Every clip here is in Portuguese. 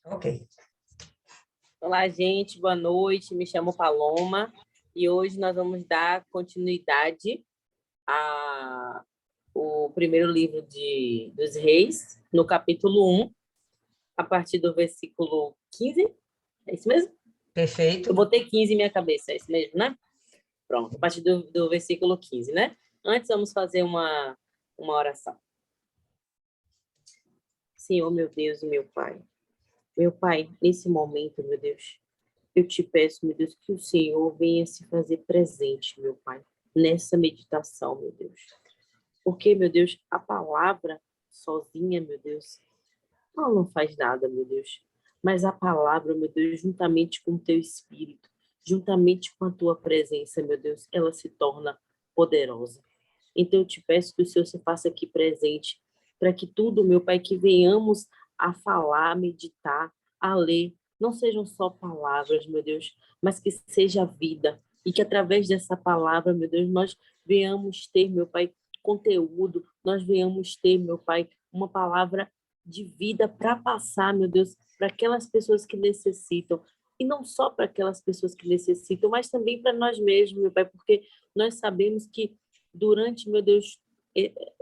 Ok. Olá, gente, boa noite. Me chamo Paloma e hoje nós vamos dar continuidade ao primeiro livro dos Reis, no capítulo 1, a partir do versículo 15. É isso mesmo? Perfeito. Eu botei 15 em minha cabeça, é isso mesmo, né? Pronto, a partir do versículo 15, né? Antes, vamos fazer uma oração. Senhor, meu Deus e meu Pai, nesse momento, meu Deus, eu te peço, meu Deus, que o Senhor venha se fazer presente, meu Pai, nessa meditação, meu Deus. Porque, meu Deus, a palavra sozinha, meu Deus, ela não faz nada, meu Deus. Mas a palavra, meu Deus, juntamente com o teu espírito, juntamente com a tua presença, meu Deus, ela se torna poderosa. Então, eu te peço que o Senhor se faça aqui presente, para que tudo, meu Pai, que venhamos a falar, a meditar, a ler, não sejam só palavras, meu Deus, mas que seja vida. E que através dessa palavra, meu Deus, nós venhamos ter, meu Pai, conteúdo, nós venhamos ter, meu Pai, uma palavra de vida para passar, meu Deus, para aquelas pessoas que necessitam. E não só para aquelas pessoas que necessitam, mas também para nós mesmos, meu Pai, porque nós sabemos que durante, meu Deus,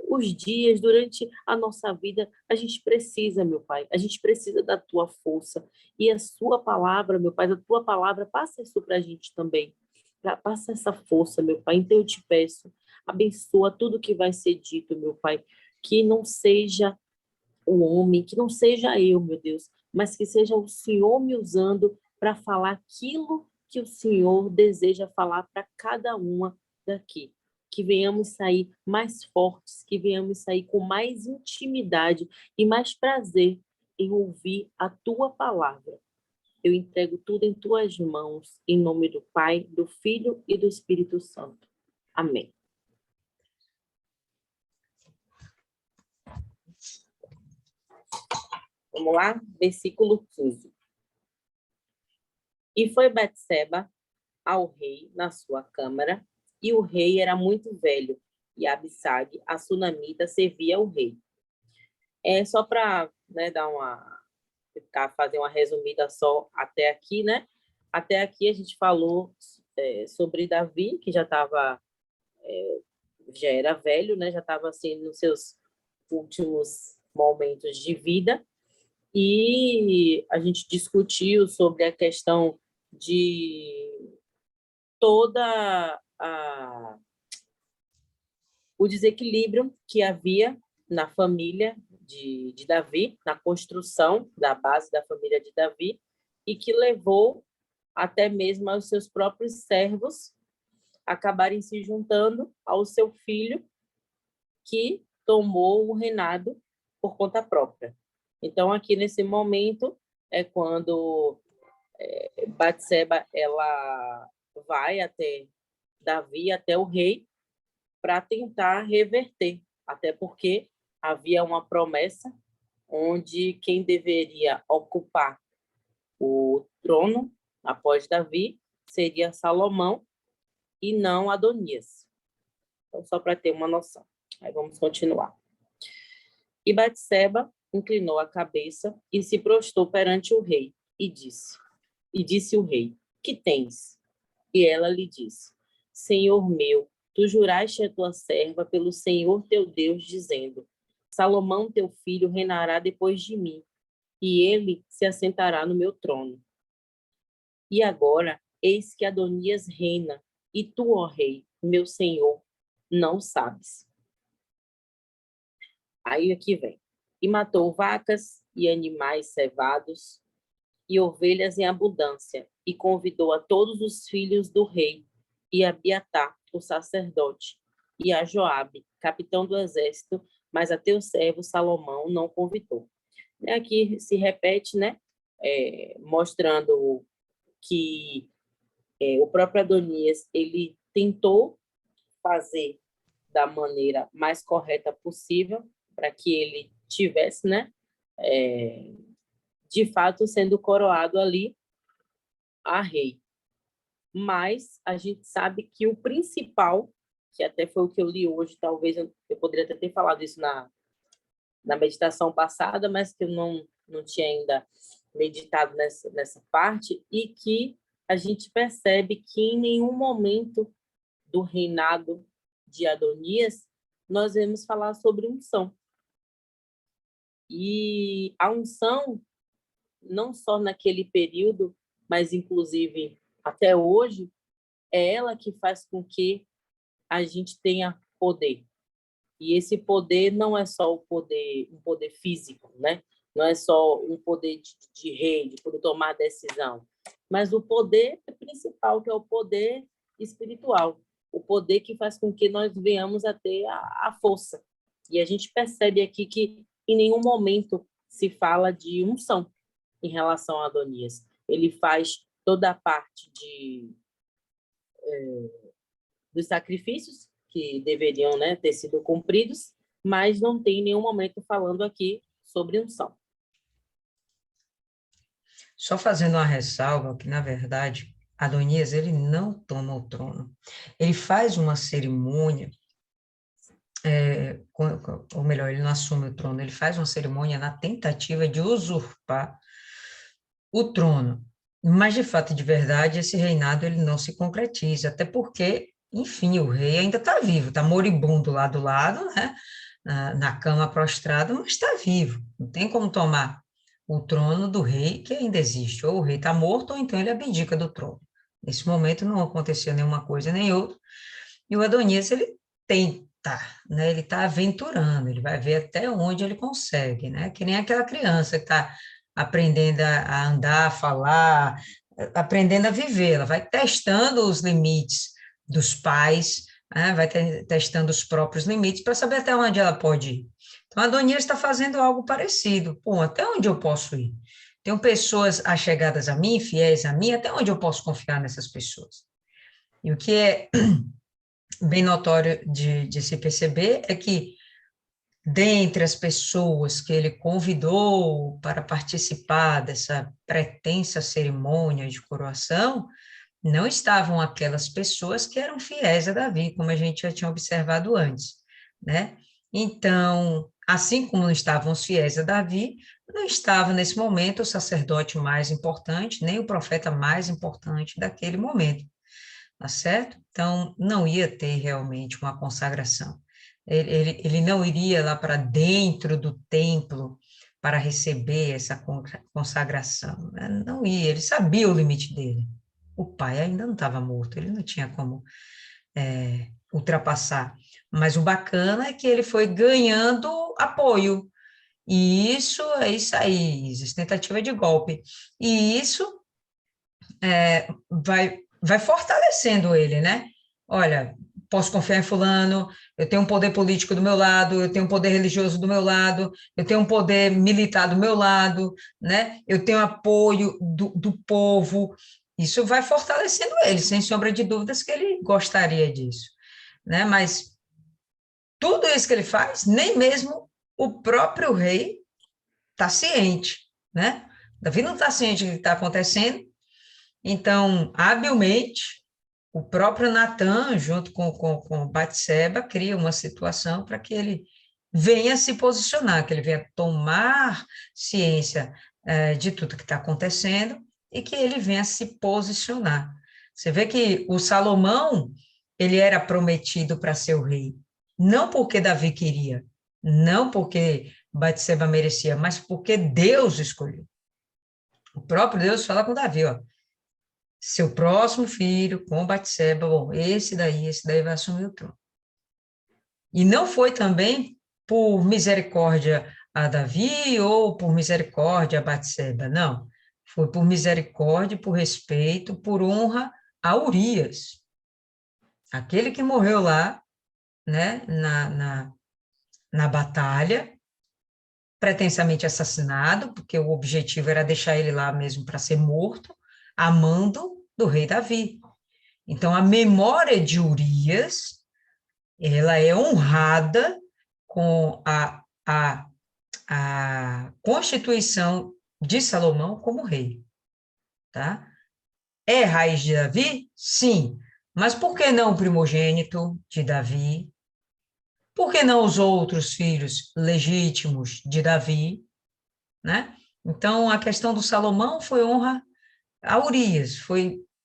os dias, durante a nossa vida, a gente precisa, meu Pai, a gente precisa da tua força. E a sua palavra, meu Pai, a tua palavra, passa isso para a gente também. Passa essa força, meu Pai. Então eu te peço, abençoa tudo que vai ser dito, meu Pai, que não seja o homem, que não seja eu, meu Deus, mas que seja o Senhor me usando para falar aquilo que o Senhor deseja falar para cada uma daqui. Que venhamos sair mais fortes, que venhamos sair com mais intimidade e mais prazer em ouvir a tua palavra. Eu entrego tudo em tuas mãos, em nome do Pai, do Filho e do Espírito Santo. Amém. Vamos lá? Versículo 15. E foi Betseba ao rei na sua câmara, e o rei era muito velho, e Abissag, a sunamita, servia ao rei. Só para, né, fazer uma resumida só até aqui, né? Até aqui a gente falou sobre Davi, que já era velho, né? Já estava assim nos seus últimos momentos de vida, e a gente discutiu sobre a questão de toda o desequilíbrio que havia na família de Davi, na construção da base da família de Davi, e que levou até mesmo aos seus próprios servos acabarem se juntando ao seu filho, que tomou o reinado por conta própria. Então, aqui nesse momento, é quando Batseba ela vai até Davi, até o rei, para tentar reverter, até porque havia uma promessa onde quem deveria ocupar o trono após Davi seria Salomão e não Adonias. Então, só para ter uma noção. Aí vamos continuar. E Batseba inclinou a cabeça e se prostrou perante o rei e disse o rei: que tens? E ela lhe disse: Senhor meu, tu juraste a tua serva pelo Senhor teu Deus, dizendo: Salomão teu filho reinará depois de mim, e ele se assentará no meu trono. E agora, eis que Adonias reina, e tu, ó rei, meu senhor, não sabes. Aí aqui vem. E matou vacas e animais cevados e ovelhas em abundância, e convidou a todos os filhos do rei, e a Abiatar, o sacerdote, e a Joabe, capitão do exército, mas a teu servo Salomão não convidou. Aqui se repete, né? Mostrando que o próprio Adonias, ele tentou fazer da maneira mais correta possível para que ele tivesse, né? De fato, sendo coroado ali a rei. Mas a gente sabe que o principal, que até foi o que eu li hoje, talvez eu poderia até ter falado isso na meditação passada, mas que eu não tinha ainda meditado nessa parte e que a gente percebe que em nenhum momento do reinado de Adonias nós vamos falar sobre unção. E a unção, não só naquele período, mas inclusive até hoje, é ela que faz com que a gente tenha poder. E esse poder não é só um poder físico, né? Não é só um poder de rei, de poder tomar decisão, mas o poder principal, que é o poder espiritual, o poder que faz com que nós venhamos a ter a força. E a gente percebe aqui que em nenhum momento se fala de unção em relação a Adonias. Ele faz toda a parte dos sacrifícios que deveriam, né, ter sido cumpridos, mas não tem em nenhum momento falando aqui sobre unção. Só fazendo uma ressalva que, na verdade, Adonias, ele não toma o trono. Ele faz uma cerimônia, ou melhor, ele não assume o trono, ele faz uma cerimônia na tentativa de usurpar o trono. Mas, de fato e de verdade, esse reinado ele não se concretiza, até porque, enfim, o rei ainda está vivo, está moribundo lá do lado, né? Na cama prostrado, mas está vivo. Não tem como tomar o trono do rei que ainda existe. Ou o rei está morto, ou então ele abdica do trono. Nesse momento não aconteceu nenhuma coisa nem outra. E o Adonias, ele tenta, né? Ele está aventurando, ele vai ver até onde ele consegue, né? Que nem aquela criança que está aprendendo a andar, a falar, aprendendo a viver. Ela vai testando os limites dos pais, né? Vai testando os próprios limites para saber até onde ela pode ir. Então, a Adonias está fazendo algo parecido. Pô, até onde eu posso ir? Tenho pessoas achegadas a mim, fiéis a mim, até onde eu posso confiar nessas pessoas? E o que é bem notório de se perceber é que, dentre as pessoas que ele convidou para participar dessa pretensa cerimônia de coroação, não estavam aquelas pessoas que eram fiéis a Davi, como a gente já tinha observado antes, né? Então, assim como não estavam os fiéis a Davi, não estava nesse momento o sacerdote mais importante, nem o profeta mais importante daquele momento, tá certo? Então, não ia ter realmente uma consagração. Ele não iria lá para dentro do templo para receber essa consagração, né? Não ia, ele sabia o limite dele. O pai ainda não estava morto, ele não tinha como ultrapassar. Mas o bacana é que ele foi ganhando apoio. E isso é isso aí, Isis, tentativa de golpe. E isso vai fortalecendo ele, né? Olha, posso confiar em fulano, eu tenho um poder político do meu lado, eu tenho um poder religioso do meu lado, eu tenho um poder militar do meu lado, né? Eu tenho apoio do povo. Isso vai fortalecendo ele, sem sombra de dúvidas que ele gostaria disso, né? Mas tudo isso que ele faz, nem mesmo o próprio rei está ciente, né? Davi não está ciente do que está acontecendo, então, habilmente, o próprio Natan, junto com Batseba, cria uma situação para que ele venha se posicionar, que ele venha tomar ciência de tudo que está acontecendo e que ele venha se posicionar. Você vê que o Salomão, ele era prometido para ser o rei, não porque Davi queria, não porque Batseba merecia, mas porque Deus escolheu. O próprio Deus fala com Davi, ó, seu próximo filho, com Batseba, bom, esse daí vai assumir o trono. E não foi também por misericórdia a Davi ou por misericórdia a Batseba, não. Foi por misericórdia, por respeito, por honra a Urias, aquele que morreu lá, né, na batalha, pretensamente assassinado, porque o objetivo era deixar ele lá mesmo para ser morto, a mando do rei Davi. Então, a memória de Urias, ela é honrada com a constituição de Salomão como rei, tá? É raiz de Davi? Sim. Mas por que não o primogênito de Davi? Por que não os outros filhos legítimos de Davi, né? Então, a questão do Salomão foi honra a Urias,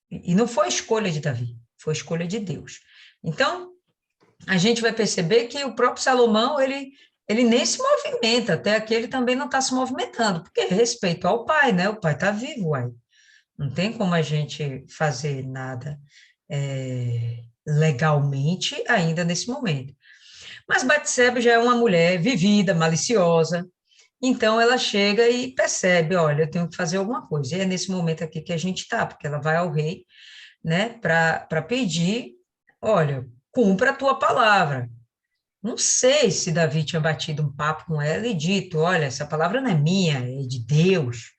e não foi escolha de Davi, foi escolha de Deus. Então, a gente vai perceber que o próprio Salomão, ele nem se movimenta, até aqui ele também não está se movimentando, porque é respeito ao pai, né? O pai está vivo, uai. Não tem como a gente fazer nada legalmente ainda nesse momento. Mas Batseba já é uma mulher vivida, maliciosa, então ela chega e percebe, olha, eu tenho que fazer alguma coisa. E é nesse momento aqui que a gente está, porque ela vai ao rei, né, para pedir, olha, cumpra a tua palavra. Não sei se Davi tinha batido um papo com ela e dito, olha, essa palavra não é minha, é de Deus.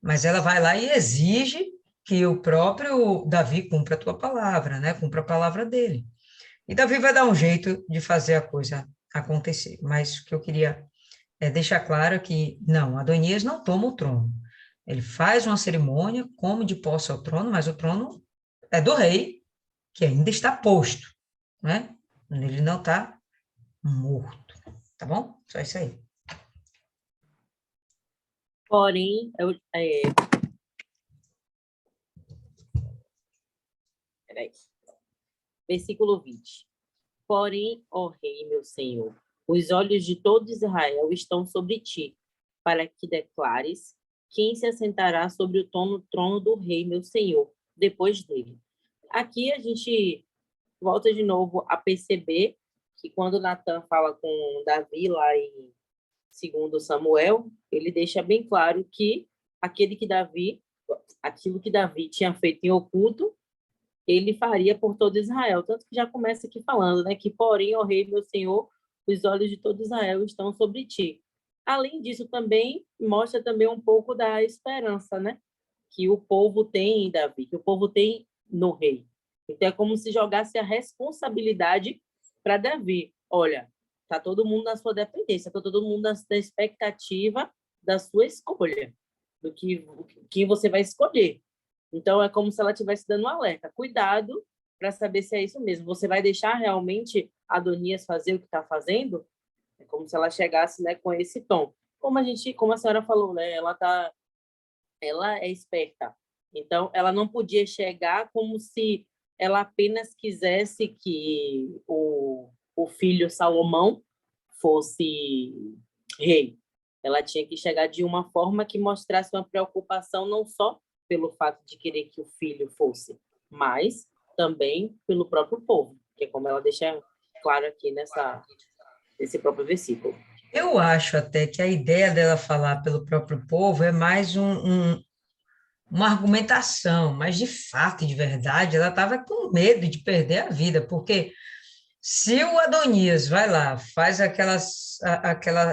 Mas ela vai lá e exige que o próprio Davi cumpra a tua palavra, né? Cumpra a palavra dele. E Davi vai dar um jeito de fazer a coisa acontecer. Mas o que eu queria deixar claro é que, não, Adonias não toma o trono. Ele faz uma cerimônia como de posse ao trono, mas o trono é do rei, que ainda está posto, né? Ele não está morto, tá bom? Só isso aí. Porém, peraí, versículo 20. Porém, ó rei, meu senhor, os olhos de todo Israel estão sobre ti, para que declares quem se assentará sobre o trono do rei, meu senhor, depois dele. Aqui a gente volta de novo a perceber que quando Natan fala com Davi lá em 2 Samuel, ele deixa bem claro que aquilo que Davi tinha feito em oculto, ele faria por todo Israel. Tanto que já começa aqui falando, né, que porém, ó rei, meu senhor, os olhos de todo Israel estão sobre ti. Além disso, também mostra também um pouco da esperança, né, que o povo tem em Davi, que o povo tem no rei. Então é como se jogasse a responsabilidade para Davi. Olha, tá todo mundo na sua dependência, tá todo mundo na expectativa da sua escolha, do que você vai escolher. Então, é como se ela estivesse dando um alerta. Cuidado para saber se é isso mesmo. Você vai deixar realmente Adonias fazer o que está fazendo? É como se ela chegasse, né, com esse tom. Como a senhora falou, né, ela é esperta. Então, ela não podia chegar como se ela apenas quisesse que o filho Salomão fosse rei. Ela tinha que chegar de uma forma que mostrasse uma preocupação não só pelo fato de querer que o filho fosse, mas também pelo próprio povo, que é como ela deixa claro aqui nesse próprio versículo. Eu acho até que a ideia dela falar pelo próprio povo é mais uma argumentação, mas de fato, de verdade, ela estava com medo de perder a vida, porque se o Adonias vai lá, faz aquela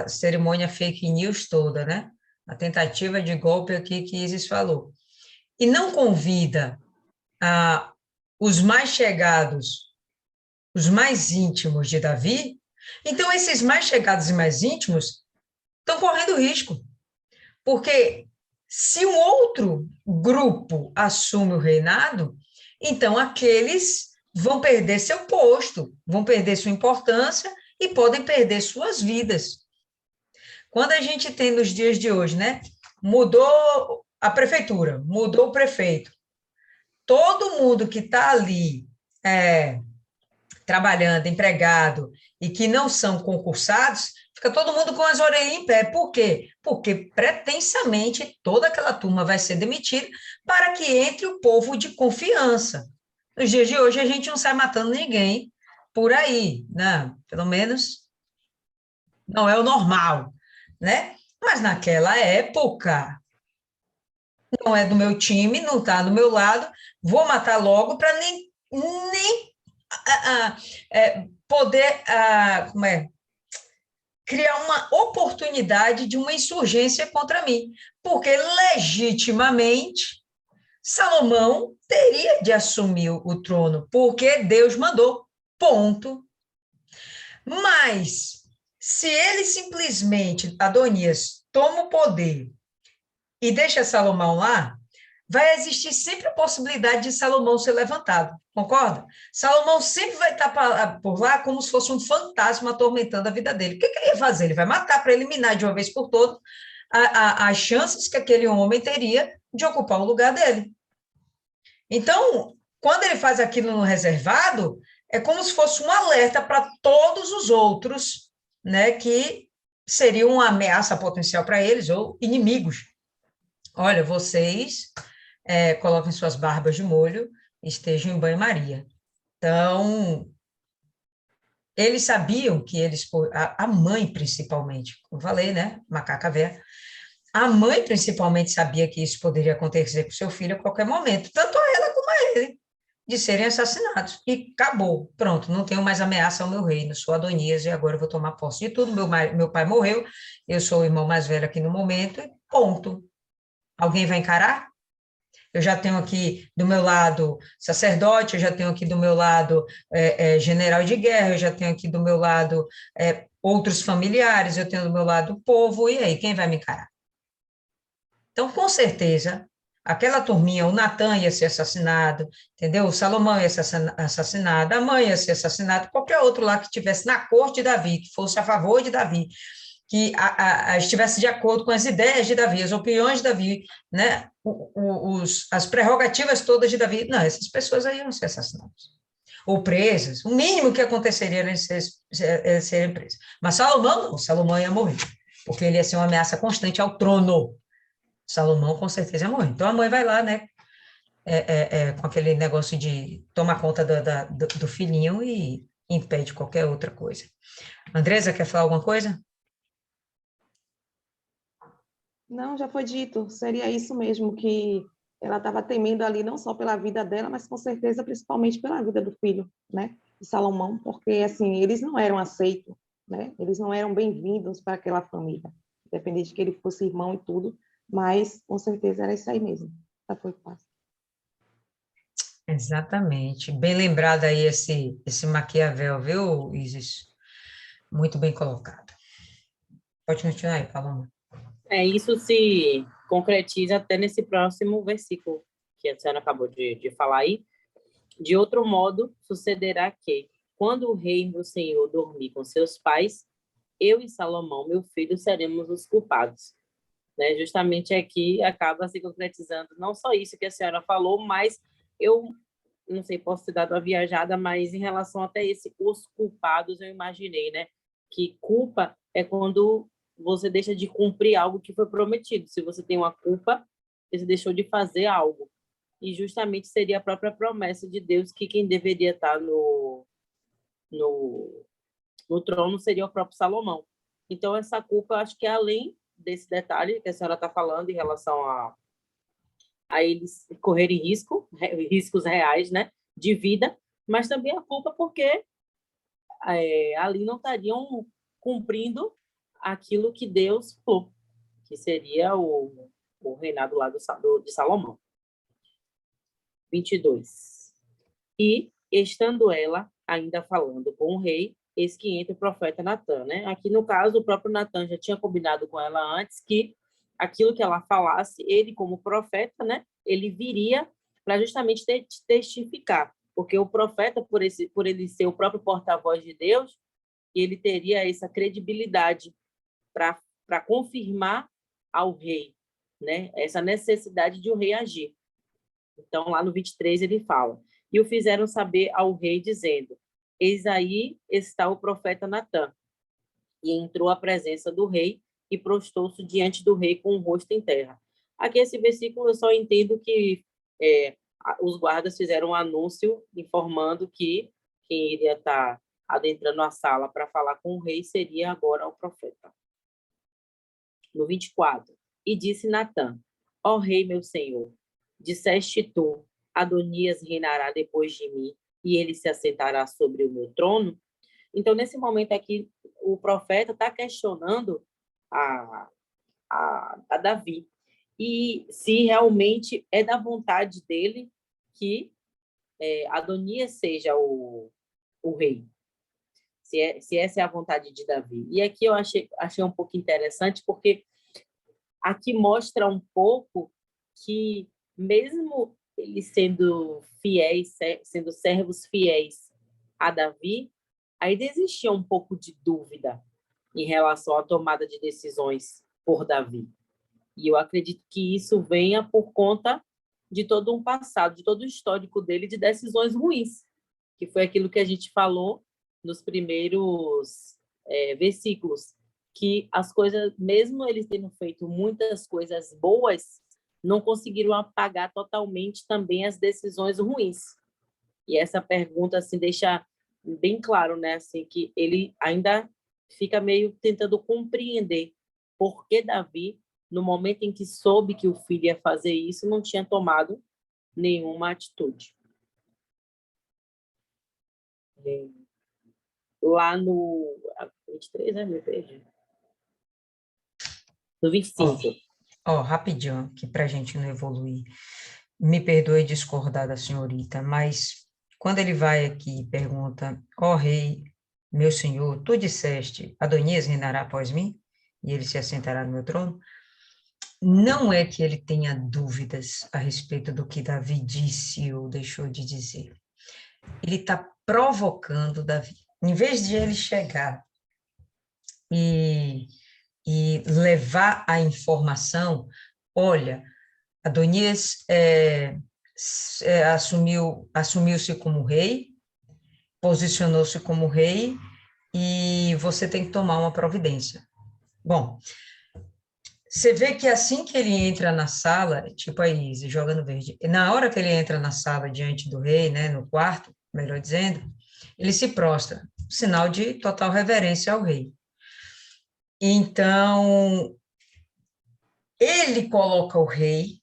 cerimônia fake news toda, né? A tentativa de golpe aqui que Isis falou, e não convida a, os mais chegados, os mais íntimos de Davi, então esses mais chegados e mais íntimos estão correndo risco, porque se um outro grupo assume o reinado, então aqueles vão perder seu posto, vão perder sua importância e podem perder suas vidas. Quando a gente tem nos dias de hoje, né? Mudou a prefeitura, mudou o prefeito. Todo mundo que está ali trabalhando, empregado, e que não são concursados, fica todo mundo com as orelhas em pé. Por quê? Porque pretensamente toda aquela turma vai ser demitida para que entre o povo de confiança. Nos dias de hoje a gente não sai matando ninguém por aí, né? Pelo menos não é o normal, né? Mas naquela época não é do meu time, não está do meu lado, vou matar logo para nem poder como criar uma oportunidade de uma insurgência contra mim, porque legitimamente Salomão teria de assumir o trono, porque Deus mandou, ponto. Mas se ele simplesmente, Adonias, toma o poder e deixa Salomão lá, vai existir sempre a possibilidade de Salomão ser levantado, concorda? Salomão sempre vai estar por lá como se fosse um fantasma atormentando a vida dele. O que ele ia fazer? Ele vai matar para eliminar de uma vez por todas as chances que aquele homem teria de ocupar o lugar dele. Então, quando ele faz aquilo no reservado, é como se fosse um alerta para todos os outros, né, que seriam uma ameaça potencial para eles ou inimigos. Olha, vocês coloquem suas barbas de molho, estejam em banho-maria. Então, eles sabiam que a mãe principalmente, como eu falei, né, macaca véia, a mãe principalmente sabia que isso poderia acontecer com seu filho a qualquer momento, tanto a ela como a ele, de serem assassinados. E acabou, pronto, não tenho mais ameaça ao meu reino, sou Adonias e agora eu vou tomar posse de tudo. Meu pai morreu, eu sou o irmão mais velho aqui no momento, e ponto. Alguém vai encarar? Eu já tenho aqui do meu lado sacerdote, eu já tenho aqui do meu lado general de guerra, eu já tenho aqui do meu lado outros familiares, eu tenho do meu lado o povo, e aí, quem vai me encarar? Então, com certeza, aquela turminha, o Natan ia ser assassinado, entendeu? O Salomão ia ser assassinado, a mãe ia ser assassinada, qualquer outro lá que estivesse na corte de Davi, que fosse a favor de Davi, que estivesse de acordo com as ideias de Davi, as opiniões de Davi, né? As prerrogativas todas de Davi. Não, essas pessoas aí iam ser assassinadas. Ou presas. O mínimo que aconteceria era serem presas. Mas Salomão, não. Salomão ia morrer, porque ele ia ser uma ameaça constante ao trono. Salomão, com certeza, ia morrer. Então, a mãe vai lá, né? Com aquele negócio de tomar conta do filhinho e impede qualquer outra coisa. Andresa, quer falar alguma coisa? Não, já foi dito. Seria isso mesmo, que ela estava temendo ali não só pela vida dela, mas com certeza principalmente pela vida do filho, né, de Salomão, porque assim eles não eram aceitos, né? Eles não eram bem-vindos para aquela família, independente de que ele fosse irmão e tudo, mas com certeza era isso aí mesmo. Já foi fácil. Exatamente. Bem lembrado aí esse Maquiavel, viu, Isis? Muito bem colocado. Pode continuar aí, Paloma. Isso se concretiza até nesse próximo versículo que a senhora acabou de falar aí. De outro modo, sucederá que, quando o rei meu senhor dormir com seus pais, eu e Salomão, meu filho, seremos os culpados. Né? Justamente aqui acaba se concretizando não só isso que a senhora falou, mas eu não sei, posso ter dado uma viajada, mas em relação até os culpados, eu imaginei, né? Que culpa é quando você deixa de cumprir algo que foi prometido. Se você tem uma culpa, você deixou de fazer algo. E justamente seria a própria promessa de Deus que quem deveria estar no, no trono seria o próprio Salomão. Então, essa culpa, eu acho que é além desse detalhe que a senhora está falando em relação a eles correrem riscos reais, né, de vida, mas também a culpa porque ali não estariam cumprindo aquilo que Deus falou, que seria o reinado lá de Salomão. 22. E, estando ela ainda falando com o rei, eis que entra o profeta Natan, né? Aqui, no caso, o próprio Natan já tinha combinado com ela antes que aquilo que ela falasse, ele, como profeta, né? Ele viria para justamente testificar, porque o profeta, por ele ser o próprio porta-voz de Deus, ele teria essa credibilidade para confirmar ao rei, né? Essa necessidade de o rei agir. Então, lá no 23, ele fala: e o fizeram saber ao rei, dizendo: eis aí está o profeta Natã. E entrou à presença do rei e prostou-se diante do rei com o rosto em terra. Aqui, esse versículo, eu só entendo que os guardas fizeram um anúncio informando que quem iria estar adentrando a sala para falar com o rei seria agora o profeta. No 24, e disse Natã: ó rei, meu senhor, disseste tu, Adonias reinará depois de mim, e ele se assentará sobre o meu trono? Então, nesse momento aqui, o profeta está questionando a, a Davi. E se realmente é da vontade dele que Adonias seja o rei. Se essa é a vontade de Davi. E aqui eu achei um pouco interessante, porque aqui mostra um pouco que, mesmo eles sendo fiéis, sendo servos fiéis a Davi, ainda existia um pouco de dúvida em relação à tomada de decisões por Davi. E eu acredito que isso venha por conta de todo um passado, de todo o histórico dele de decisões ruins, que foi aquilo que a gente falou nos primeiros versículos, que as coisas, mesmo eles tendo feito muitas coisas boas, não conseguiram apagar totalmente também as decisões ruins. E essa pergunta assim deixa bem claro, né, assim, que ele ainda fica meio tentando compreender por que Davi, no momento em que soube que o filho ia fazer isso, não tinha tomado nenhuma atitude. Lá no 23, né, me perdi. No 25. Rapidinho, que para a gente não evoluir. Me perdoe discordar da senhorita, mas quando ele vai aqui e pergunta, rei, meu senhor, tu disseste, Adonias reinará após mim, e ele se assentará no meu trono? Não é que ele tenha dúvidas a respeito do que Davi disse ou deixou de dizer. Ele está provocando Davi. Em vez de ele chegar e levar a informação, olha, Adonias assumiu-se como rei, posicionou-se como rei, e você tem que tomar uma providência. Bom, você vê que assim que ele entra na sala, tipo a Izzy, jogando verde, na hora que ele entra na sala diante do rei, né, no quarto, melhor dizendo, ele se prostra, sinal de total reverência ao rei. Então, ele coloca o rei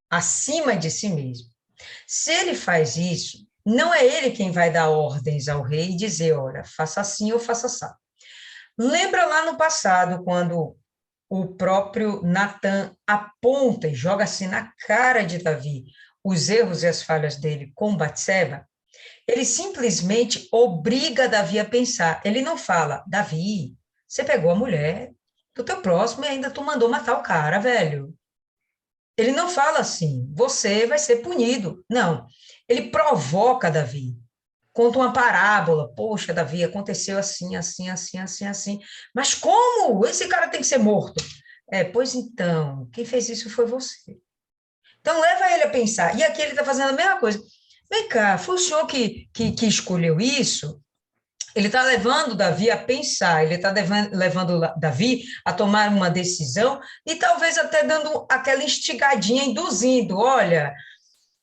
acima de si mesmo. Se ele faz isso, não é ele quem vai dar ordens ao rei e dizer, olha, faça assim ou faça assim. Lembra lá no passado, quando o próprio Natan aponta e joga assim na cara de Davi os erros e as falhas dele com Batseba? Ele simplesmente obriga Davi a pensar. Ele não fala, Davi, você pegou a mulher do teu próximo e ainda tu mandou matar o cara, velho. Ele não fala assim, você vai ser punido. Não, ele provoca Davi. Conta uma parábola. Poxa, Davi, aconteceu assim, assim, assim, assim, assim. Mas como? Esse cara tem que ser morto. Pois então, quem fez isso foi você. Então, leva ele a pensar. E aqui ele está fazendo a mesma coisa. Vem cá, foi o senhor que escolheu isso? Ele está levando Davi a pensar, ele está levando Davi a tomar uma decisão e talvez até dando aquela instigadinha, induzindo, olha,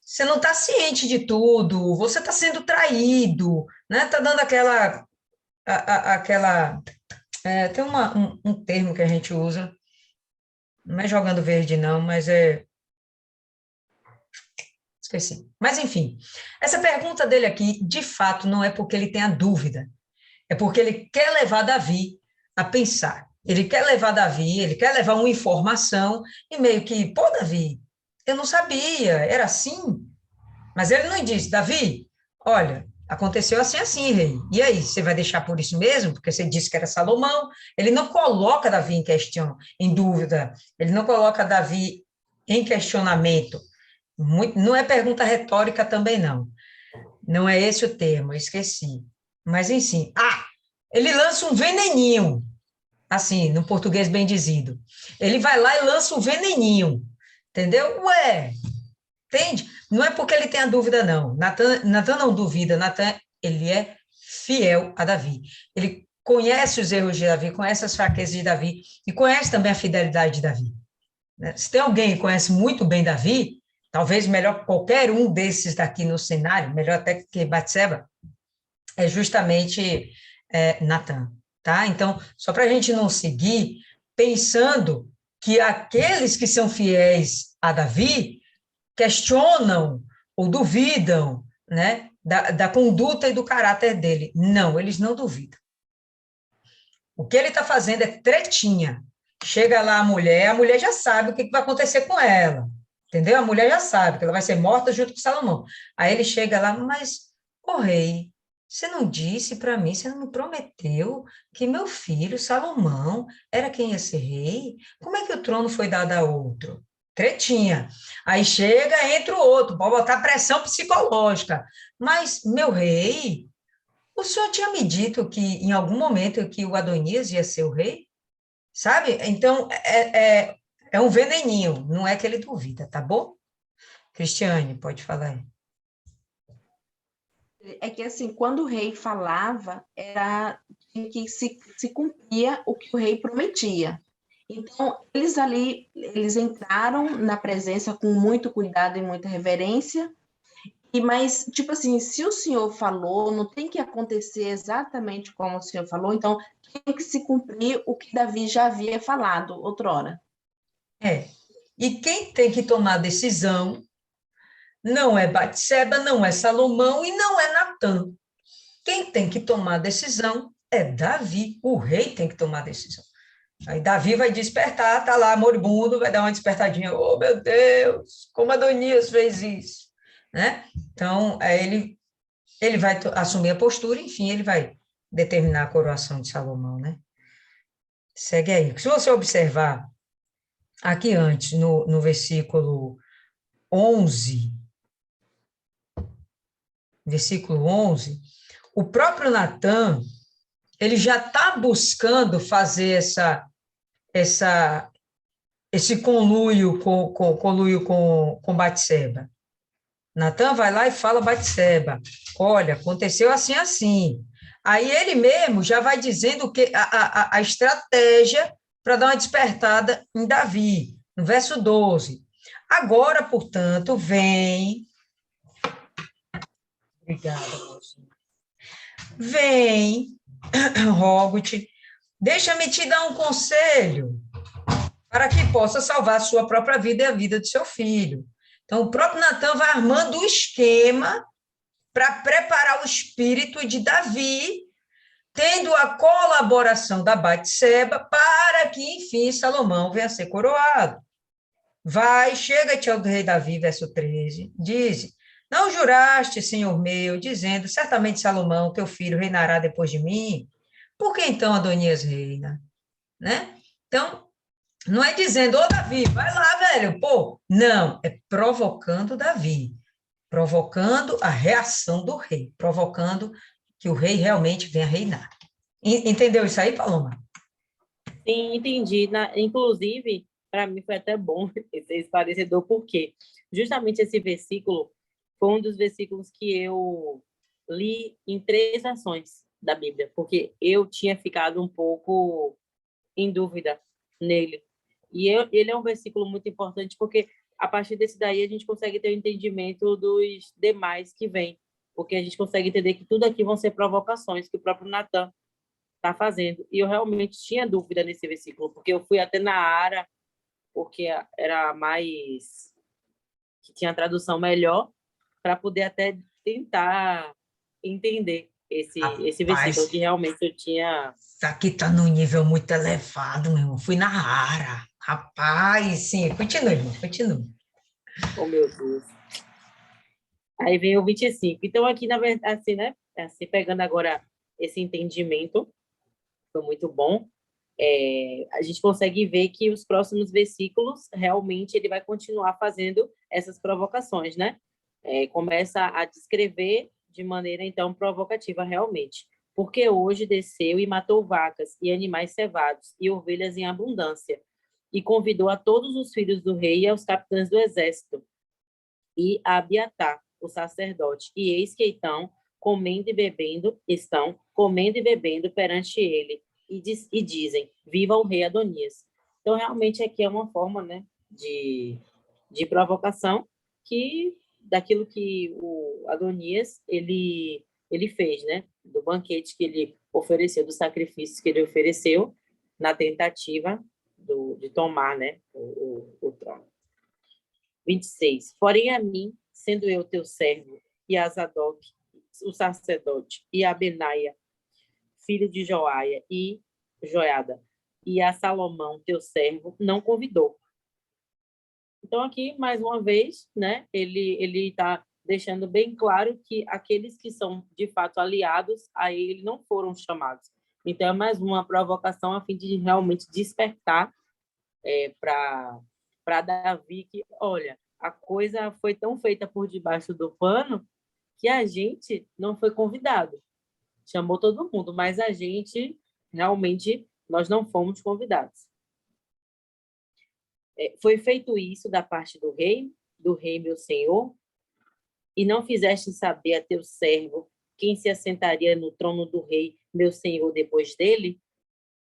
você não está ciente de tudo, você está sendo traído, né? Está dando aquela tem um termo que a gente usa, não é jogando verde não, mas esqueci. Mas enfim, essa pergunta dele aqui, de fato, não é porque ele tenha dúvida, é porque ele quer levar Davi a pensar. Ele quer levar uma informação e meio que, pô, Davi, eu não sabia, era assim. Mas ele não diz, Davi, olha, aconteceu assim, assim, rei. E aí, você vai deixar por isso mesmo? Porque você disse que era Salomão. Ele não coloca Davi em questão, em dúvida. Ele não coloca Davi em questionamento. Não é pergunta retórica também, não. Não é esse o termo, eu esqueci. Mas, enfim. Ele lança um veneninho, assim, no português bem dizido. Ele vai lá e lança um veneninho, entendeu? Ué, entende? Não é porque ele tem a dúvida, não. Natan não duvida, Natan, ele é fiel a Davi. Ele conhece os erros de Davi, conhece as fraquezas de Davi e conhece também a fidelidade de Davi. Se tem alguém que conhece muito bem Davi, talvez melhor que qualquer um desses daqui no cenário, melhor até que Batseba, é justamente Natan, tá? Então, só para a gente não seguir pensando que aqueles que são fiéis a Davi questionam ou duvidam, né, da conduta e do caráter dele. Não, eles não duvidam. O que ele está fazendo é tretinha. Chega lá a mulher já sabe o que vai acontecer com ela, entendeu? A mulher já sabe que ela vai ser morta junto com Salomão. Aí ele chega lá, mas, rei, você não disse para mim, você não me prometeu que meu filho, Salomão, era quem ia ser rei? Como é que o trono foi dado a outro? Tretinha. Aí chega, entra o outro, pode botar pressão psicológica. Mas, meu rei, o senhor tinha me dito que em algum momento que o Adonias ia ser o rei? Sabe? Então, É um veneninho, não é que ele duvida, tá bom? Cristiane, pode falar aí. É que, assim, quando o rei falava, era que se cumpria o que o rei prometia. Então, eles entraram na presença com muito cuidado e muita reverência, mas, tipo assim, se o senhor falou, não tem que acontecer exatamente como o senhor falou, então tem que se cumprir o que Davi já havia falado outrora. É. E quem tem que tomar a decisão não é Batseba, não é Salomão e não é Natã. Quem tem que tomar a decisão é Davi. O rei tem que tomar a decisão. Aí Davi vai despertar, tá lá moribundo, vai dar uma despertadinha. Oh, meu Deus, como Adonias fez isso, né? Então, ele vai assumir a postura, enfim, ele vai determinar a coroação de Salomão, né? Segue aí. Se você observar aqui antes, no versículo 11, o próprio Natan, ele já está buscando fazer esse conluio com Batseba. Natan vai lá e fala a Batseba, olha, aconteceu assim, assim. Aí ele mesmo já vai dizendo que a estratégia para dar uma despertada em Davi, no verso 12. Agora, portanto, vem... Obrigada, mocinha. Vem, rogo-te, deixa-me te dar um conselho para que possa salvar a sua própria vida e a vida do seu filho. Então, o próprio Natan vai armando o esquema para preparar o espírito de Davi, tendo a colaboração da Batseba, para que, enfim, Salomão venha a ser coroado. Vai, chega-te ao rei Davi, verso 13, diz, não juraste, senhor meu, dizendo, certamente Salomão, teu filho, reinará depois de mim? Por que então Adonias reina? Né? Então, não é dizendo, ô Davi, vai lá, velho, pô. Não, é provocando Davi, provocando a reação do rei, provocando que o rei realmente venha reinar. Entendeu isso aí, Paloma? Sim, entendi. Inclusive, para mim foi até bom esse esclarecedor, porque justamente esse versículo foi um dos versículos que eu li em 3 ações da Bíblia, porque eu tinha ficado um pouco em dúvida nele. Ele é um versículo muito importante, porque a partir desse daí a gente consegue ter o entendimento dos demais que vêm, porque a gente consegue entender que tudo aqui vão ser provocações que o próprio Natan está fazendo. E eu realmente tinha dúvida nesse versículo, porque eu fui até na Ara, porque era mais... que tinha a tradução melhor, para poder até tentar entender esse versículo, que realmente eu tinha... Isso aqui está num nível muito elevado, meu irmão. Fui na Ara. Rapaz, sim. Continue, irmão, continue. Oh, meu Deus. Aí vem o 25. Então, aqui, na verdade, assim, né? Assim, pegando agora esse entendimento, foi muito bom. A gente consegue ver que os próximos versículos, realmente, ele vai continuar fazendo essas provocações, né? Começa a descrever de maneira, então, provocativa, realmente. Porque hoje desceu e matou vacas e animais cevados e ovelhas em abundância, e convidou a todos os filhos do rei e aos capitães do exército, e a Abiatar, o sacerdote. E eis que então estão comendo e bebendo perante ele, e dizem, viva o rei Adonias. Então, realmente, aqui é uma forma, né, de provocação daquilo que o Adonias, ele fez, né, do banquete que ele ofereceu, dos sacrifícios que ele ofereceu, na tentativa de tomar, né, o trono. 26. Porém, a mim, sendo eu teu servo, e a Zadok, o sacerdote, e a Benaia, filho de Joaia, e Joiada, e a Salomão, teu servo, não convidou. Então, aqui, mais uma vez, né, ele está deixando bem claro que aqueles que são, de fato, aliados a ele não foram chamados. Então, é mais uma provocação a fim de realmente despertar para Davi que, olha, a coisa foi tão feita por debaixo do pano que a gente não foi convidado. Chamou todo mundo, mas a gente, realmente, nós não fomos convidados. Foi feito isso da parte do rei meu senhor, e não fizeste saber a teu servo quem se assentaria no trono do rei, meu senhor, depois dele?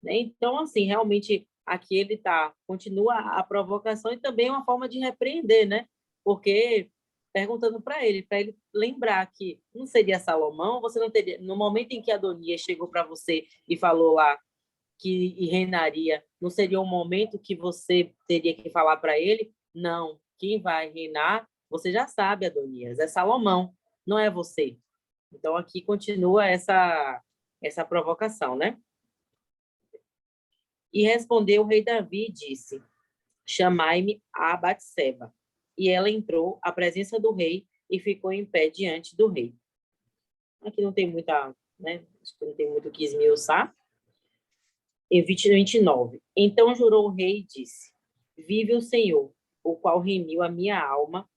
Né? Então, assim, realmente, aqui ele continua a provocação e também uma forma de repreender, né? Porque perguntando para ele lembrar que não seria Salomão, você não teria, no momento em que Adonias chegou para você e falou lá que reinaria, não seria um momento que você teria que falar para ele? Não, quem vai reinar, você já sabe, Adonias, é Salomão, não é você. Então, aqui continua essa provocação, né? E respondeu o rei Davi e disse, chamai-me a Batseba. E ela entrou à presença do rei e ficou em pé diante do rei. Aqui não tem muita, né? Acho que não tem muito o que esmiuçar. Em 29. Então jurou o rei e disse, vive o Senhor, o qual remiu a minha alma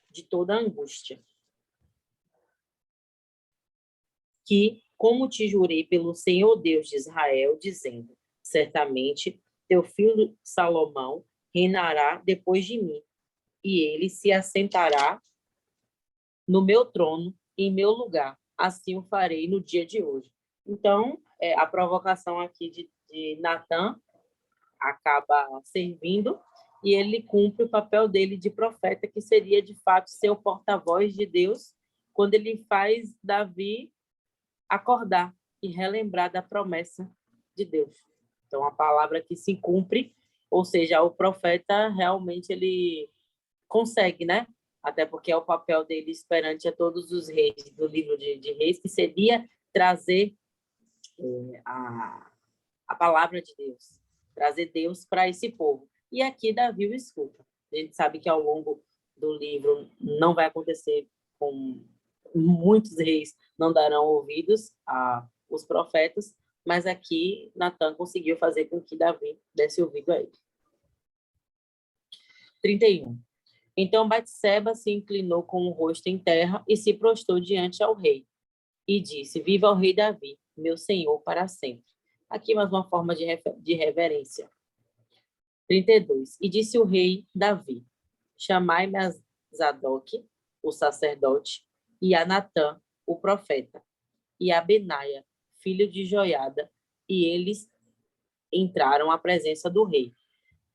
de toda angústia. Que, como te jurei pelo Senhor Deus de Israel, dizendo, certamente teu filho Salomão reinará depois de mim, e ele se assentará no meu trono, em meu lugar. Assim o farei no dia de hoje. Então, a provocação aqui de Natã acaba servindo e ele cumpre o papel dele de profeta, que seria, de fato, ser o porta-voz de Deus, quando ele faz Davi acordar e relembrar da promessa de Deus. Então, a palavra que se cumpre, ou seja, o profeta realmente ele consegue, né? Até porque é o papel dele perante a todos os reis do livro de Reis, que seria trazer a palavra de Deus, trazer Deus para esse povo. E aqui Davi o escuta. A gente sabe que ao longo do livro não vai acontecer com muitos reis, não darão ouvidos aos profetas, mas aqui Natã conseguiu fazer com que Davi desse ouvido a ele. 31. Então Batseba se inclinou com o rosto em terra e se prostrou diante ao rei e disse, viva o rei Davi, meu senhor, para sempre. Aqui mais uma forma de reverência. 32. E disse o rei Davi, chamai-me a Zadok, o sacerdote, e a Natã, o profeta, e a Benaia, filho de Joiada, e eles entraram à presença do rei.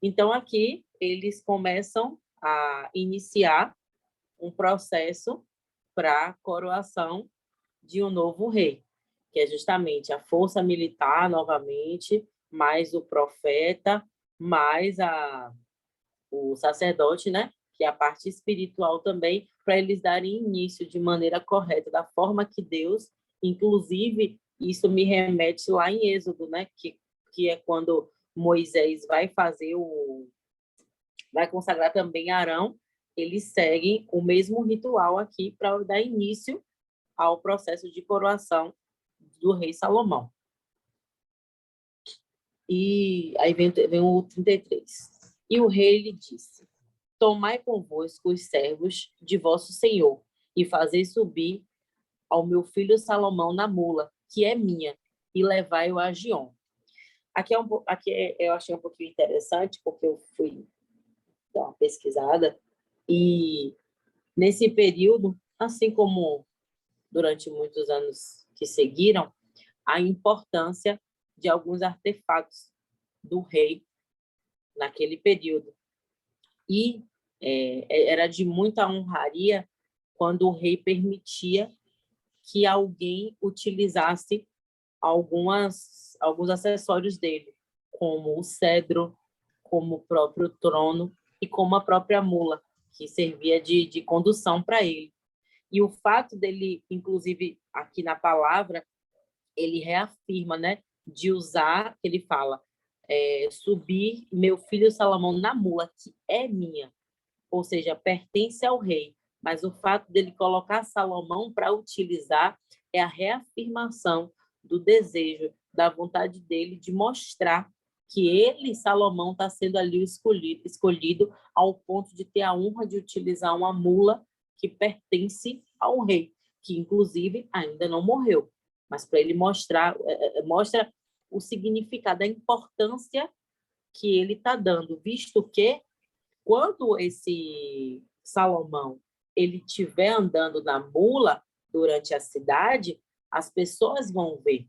Então, aqui, eles começam a iniciar um processo para a coroação de um novo rei, que é justamente a força militar, novamente, mais o profeta, mais o sacerdote, né? Que é a parte espiritual também, para eles darem início de maneira correta, da forma que Deus, inclusive, isso me remete lá em Êxodo, né? Que é quando Moisés vai consagrar também Arão, eles seguem o mesmo ritual aqui para dar início ao processo de coroação do rei Salomão. E aí vem o 33. E o rei lhe disse, tomai convosco os servos de vosso senhor e fazei subir ao meu filho Salomão na mula, que é minha, e levai-o a Giom. Aqui eu achei um pouquinho interessante, porque eu fui dar uma pesquisada, e nesse período, assim como durante muitos anos que seguiram, a importância de alguns artefatos do rei naquele período. E era de muita honraria quando o rei permitia que alguém utilizasse alguns acessórios dele, como o cedro, como o próprio trono e como a própria mula, que servia de condução para ele. E o fato dele, inclusive, aqui na palavra, ele reafirma, né, de usar, ele fala, subir meu filho Salomão na mula, que é minha, ou seja, pertence ao rei. Mas o fato dele colocar Salomão para utilizar é a reafirmação do desejo, da vontade dele de mostrar que ele, Salomão, está sendo ali o escolhido ao ponto de ter a honra de utilizar uma mula que pertence ao rei, que inclusive ainda não morreu. Mas para ele mostra o significado, a importância que ele está dando, visto que quando esse Salomão ele estiver andando na mula durante a cidade, as pessoas vão ver.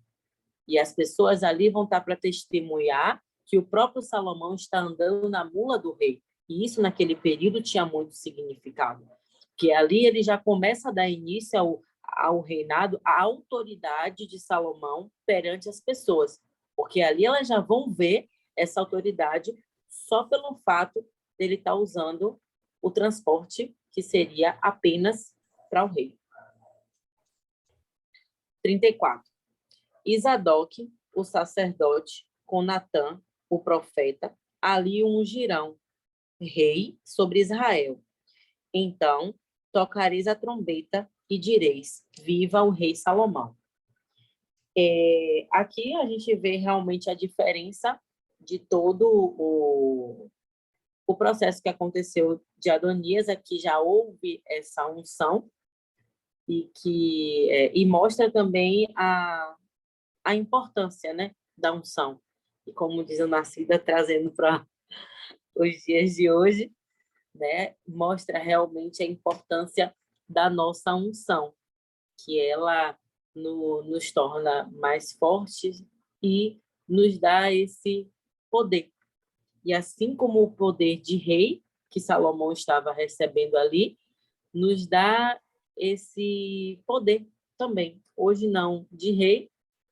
E as pessoas ali vão estar para testemunhar que o próprio Salomão está andando na mula do rei. E isso, naquele período, tinha muito significado. Que ali ele já começa a dar início ao reinado, à autoridade de Salomão perante as pessoas. Porque ali elas já vão ver essa autoridade só pelo fato dele estar usando o transporte que seria apenas para o rei. 34. Isadoc, o sacerdote, com Natã, o profeta, ali o ungirão, rei sobre Israel. Então, tocareis a trombeta e direis, viva o rei Salomão. Aqui a gente vê realmente a diferença de todo o processo que aconteceu de Adonias. Aqui já houve essa unção e mostra também a importância, né, da unção. E como diz a Nascida, trazendo para os dias de hoje, né, mostra realmente a importância da nossa unção, que ela nos torna mais fortes e nos dá esse poder. E assim como o poder de rei, que Salomão estava recebendo ali, nos dá esse poder também. Hoje não de rei,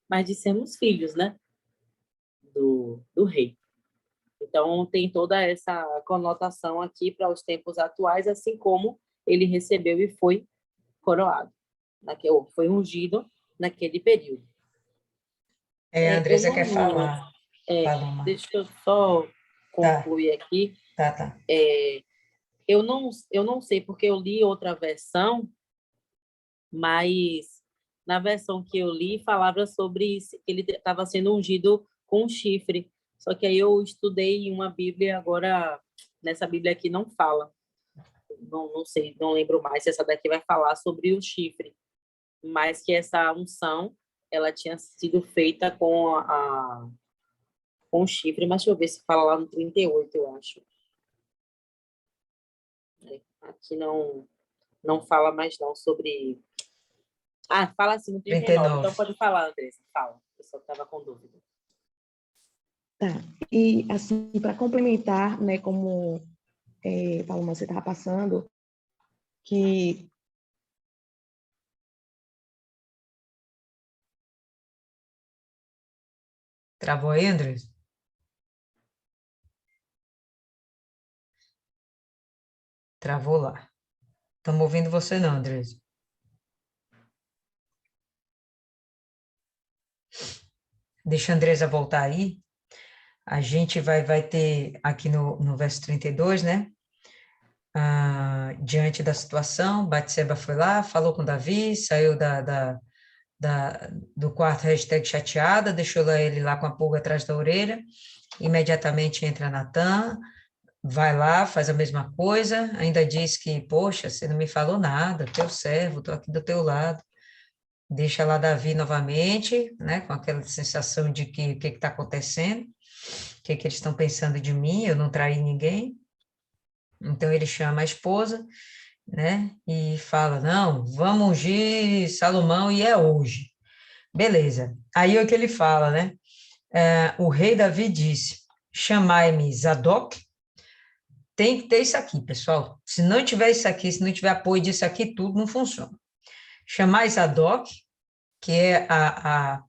mas de sermos filhos, né, do rei. Então, tem toda essa conotação aqui para os tempos atuais, assim como ele recebeu e foi coroado, foi ungido naquele período. A Andressa quer falar. Deixa eu só concluir aqui. Tá. Eu não sei, porque eu li outra versão, mas na versão que eu li falava sobre isso, que ele estava sendo ungido com um chifre. Só que aí eu estudei em uma Bíblia, agora nessa Bíblia aqui não fala. Não sei, não lembro mais se essa daqui vai falar sobre o chifre, mas que essa unção ela tinha sido feita com o chifre, mas deixa eu ver se fala lá no 38, eu acho. Aqui não fala mais não sobre... fala assim no 39. Então pode falar, Andressa, fala. O pessoal estava com dúvida. Tá, e assim, para complementar, né, como Paloma, você estava passando, que Travou aí, Andressa? Travou lá. Estamos ouvindo você não, Andressa. Deixa a Andressa voltar aí. A gente vai ter aqui no verso 32, né? Diante da situação, Batseba foi lá, falou com Davi, saiu do quarto #chateada, deixou ele lá com a pulga atrás da orelha, imediatamente entra Natã, vai lá, faz a mesma coisa, ainda diz que, poxa, você não me falou nada, teu servo, estou aqui do teu lado. Deixa lá Davi novamente, né, com aquela sensação de que o que está acontecendo, o que eles estão pensando de mim, eu não traí ninguém. Então ele chama a esposa, né, e fala, não, vamos ungir Salomão e é hoje. Beleza. Aí é o que ele fala, né? O rei Davi disse, chamai-me Zadok. Tem que ter isso aqui, pessoal. Se não tiver isso aqui, se não tiver apoio disso aqui, tudo não funciona. Chamai Zadok, que é a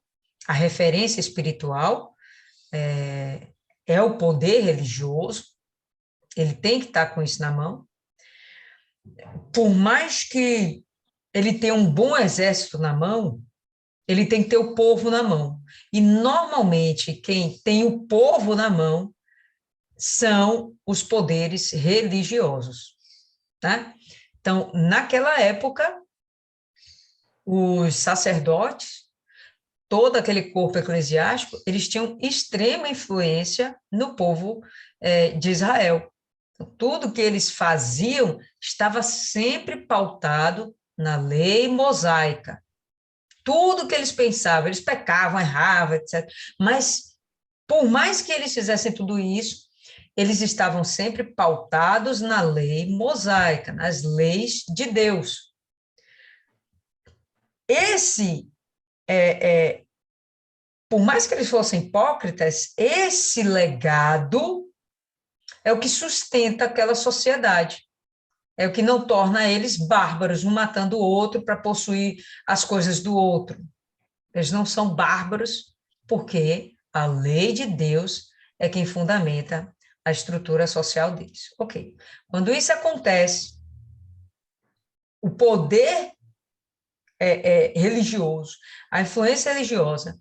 referência espiritual, é o poder religioso, ele tem que estar com isso na mão. Por mais que ele tenha um bom exército na mão, ele tem que ter o povo na mão. E, normalmente, quem tem o povo na mão são os poderes religiosos, tá? Então, naquela época, os sacerdotes, todo aquele corpo eclesiástico, eles tinham extrema influência no povo de Israel. Então, tudo que eles faziam estava sempre pautado na lei mosaica. Tudo que eles pensavam, eles pecavam, erravam, etc. Mas, por mais que eles fizessem tudo isso, eles estavam sempre pautados na lei mosaica, nas leis de Deus. Por mais que eles fossem hipócritas, esse legado é o que sustenta aquela sociedade. É o que não torna eles bárbaros, um matando o outro para possuir as coisas do outro. Eles não são bárbaros porque a lei de Deus é quem fundamenta a estrutura social deles. Ok. Quando isso acontece, o poder religioso, a influência religiosa,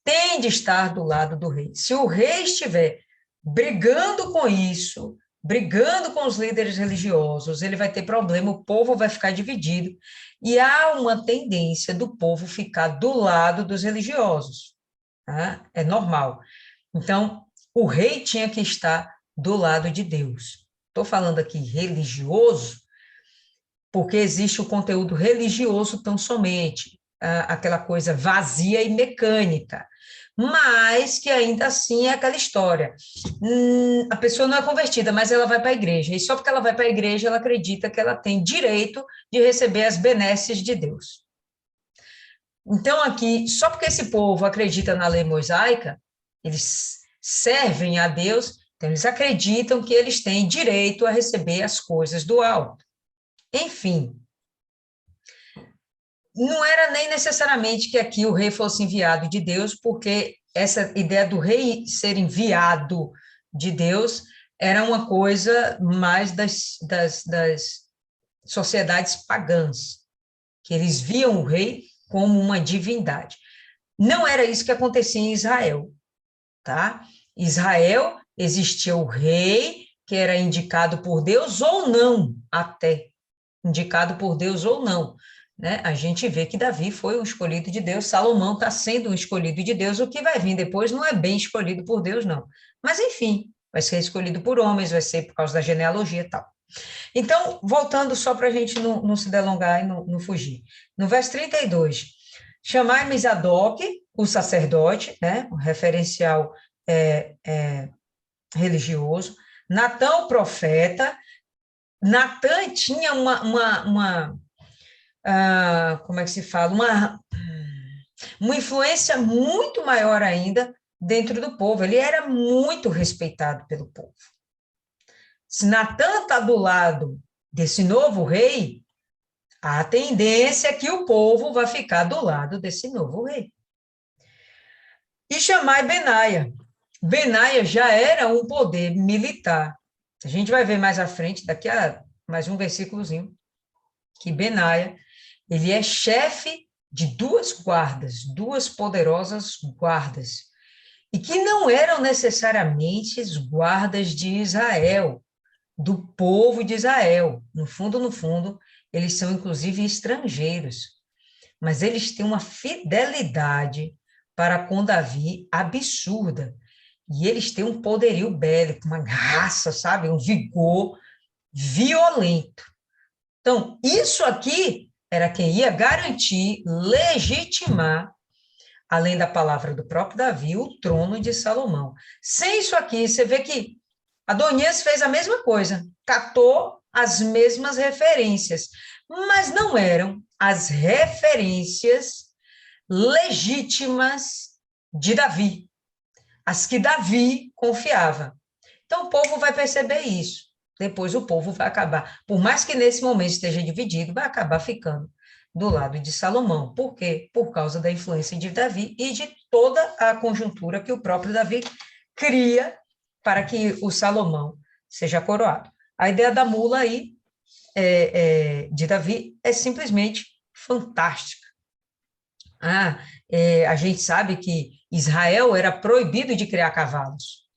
tem de estar do lado do rei. Se o rei estiver brigando com isso, brigando com os líderes religiosos, ele vai ter problema, o povo vai ficar dividido, e há uma tendência do povo ficar do lado dos religiosos, tá? É normal. Então, o rei tinha que estar do lado de Deus. Estou falando aqui religioso, porque existe o conteúdo religioso tão somente, aquela coisa vazia e mecânica, mas que ainda assim é aquela história. A pessoa não é convertida, mas ela vai para a igreja, e só porque ela vai para a igreja, ela acredita que ela tem direito de receber as benesses de Deus. Então, aqui, só porque esse povo acredita na lei mosaica, eles servem a Deus, então eles acreditam que eles têm direito a receber as coisas do alto. Enfim, não era nem necessariamente que aqui o rei fosse enviado de Deus, porque essa ideia do rei ser enviado de Deus era uma coisa mais das sociedades pagãs, que eles viam o rei como uma divindade. Não era isso que acontecia em Israel, tá? Em Israel existia o rei, que era indicado por Deus ou não, até indicado por Deus ou não, né? A gente vê que Davi foi um escolhido de Deus, Salomão está sendo um escolhido de Deus, o que vai vir depois não é bem escolhido por Deus, não. Mas, enfim, vai ser escolhido por homens, vai ser por causa da genealogia e tal. Então, voltando só para a gente não se delongar e não fugir. No verso 32, chamai-me Zadok, o sacerdote, né? Um referencial religioso, Natã, o profeta. Natã tinha como é que se fala? Uma influência muito maior ainda dentro do povo. Ele era muito respeitado pelo povo. Se Natã está do lado desse novo rei, a tendência é que o povo vai ficar do lado desse novo rei. E chamai Benaia. Benaia já era um poder militar. A gente vai ver mais à frente, daqui a mais um versículozinho, que Benaia, ele é chefe de duas poderosas guardas, e que não eram necessariamente as guardas de Israel, do povo de Israel. No fundo, eles são inclusive estrangeiros, mas eles têm uma fidelidade para com Davi absurda, e eles têm um poderio bélico, uma raça, sabe, um vigor violento. Então, isso aqui era quem ia garantir, legitimar, além da palavra do próprio Davi, o trono de Salomão. Sem isso aqui, você vê que Adonias fez a mesma coisa, catou as mesmas referências, mas não eram as referências legítimas de Davi, as que Davi confiava. Então, o povo vai perceber isso. Depois o povo vai acabar, por mais que nesse momento esteja dividido, vai acabar ficando do lado de Salomão. Por quê? Por causa da influência de Davi e de toda a conjuntura que o próprio Davi cria para que o Salomão seja coroado. A ideia da mula aí, de Davi, é simplesmente fantástica. A gente sabe que Israel era proibido de criar cavalos.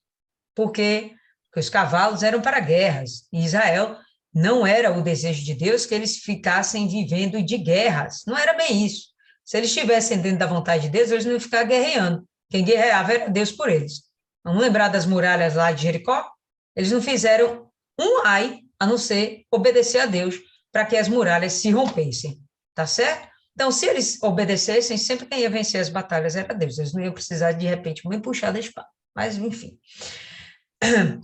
Por quê? Porque os cavalos eram para guerras, e Israel não era o desejo de Deus que eles ficassem vivendo de guerras, não era bem isso. Se eles estivessem dentro da vontade de Deus, eles não iam ficar guerreando, quem guerreava era Deus por eles. Vamos lembrar das muralhas lá de Jericó? Eles não fizeram um ai, a não ser obedecer a Deus, para que as muralhas se rompessem, tá certo? Então, se eles obedecessem, sempre quem ia vencer as batalhas era Deus, eles não iam precisar, de repente, nem puxar da espada, mas enfim.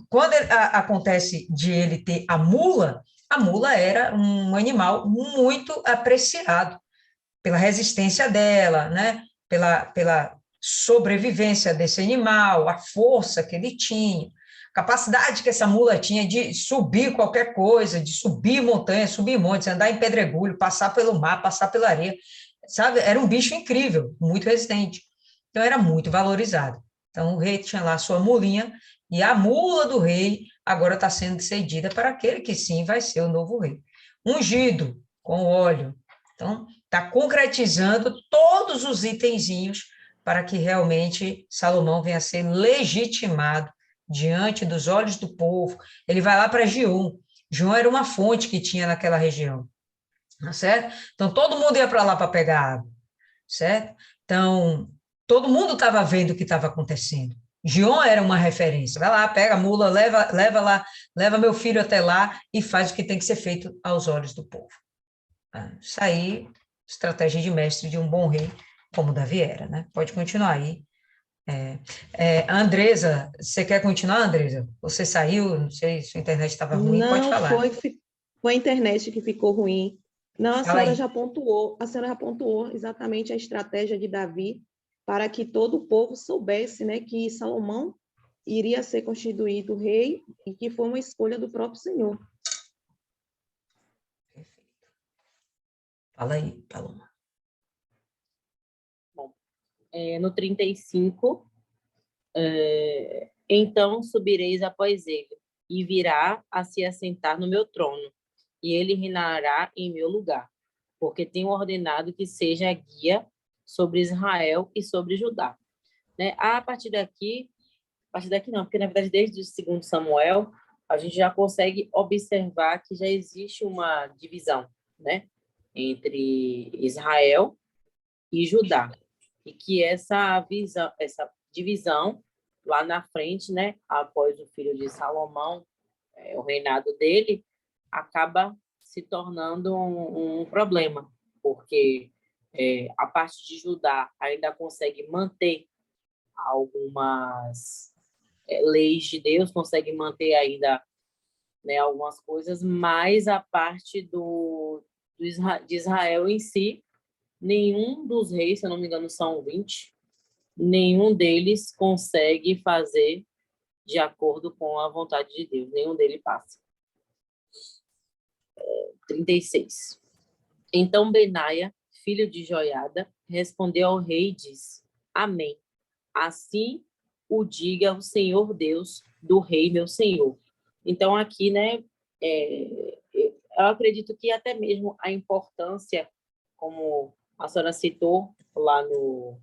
quando acontece de ele ter a mula era um animal muito apreciado pela resistência dela, né? Pela sobrevivência desse animal, a força que ele tinha, a capacidade que essa mula tinha de subir qualquer coisa, de subir montanhas, subir montes, andar em pedregulho, passar pelo mar, passar pela areia, sabe? Era um bicho incrível, muito resistente. Então, era muito valorizado. Então, o rei tinha lá a sua mulinha, e a mula do rei agora está sendo cedida para aquele que sim vai ser o novo rei. Ungido com óleo. Então, está concretizando todos os itenzinhos para que realmente Salomão venha a ser legitimado diante dos olhos do povo. Ele vai lá para Gion. Gion era uma fonte que tinha naquela região, tá certo? Então, todo mundo ia para lá para pegar água, certo? Então, todo mundo estava vendo o que estava acontecendo. Gion era uma referência. Vai lá, pega a mula, leva lá, leva meu filho até lá e faz o que tem que ser feito aos olhos do povo. Isso aí, estratégia de mestre de um bom rei, como Davi era, né? Pode continuar aí. Andresa, você quer continuar, Andresa? Você saiu, não sei se a internet estava ruim, pode Não falar. foi a internet que ficou ruim. Não, Fala aí. a senhora já pontuou exatamente a estratégia de Davi para que todo o povo soubesse, né, que Salomão iria ser constituído rei e que foi uma escolha do próprio Senhor. Fala aí, Paloma. Bom, no 35, então subireis após ele, e virá a se assentar no meu trono, e ele reinará em meu lugar, porque tenho ordenado que seja guia sobre Israel e sobre Judá. Né? A partir daqui não, porque na verdade desde o 2º Samuel, a gente já consegue observar que já existe uma divisão, né, entre Israel e Judá, e que essa divisão lá na frente, né, após o filho de Salomão, o reinado dele, acaba se tornando um problema, porque a parte de Judá ainda consegue manter algumas leis de Deus, consegue manter ainda, né, algumas coisas, mas a parte de Israel em si, nenhum dos reis, se eu não me engano, são 20, nenhum deles consegue fazer de acordo com a vontade de Deus, nenhum deles passa. 36. Então Benaia, filho de Joiada, respondeu ao rei e disse: Amém. Assim o diga o Senhor Deus do rei, meu senhor. Então, aqui, né, eu acredito que até mesmo a importância, como a senhora citou lá no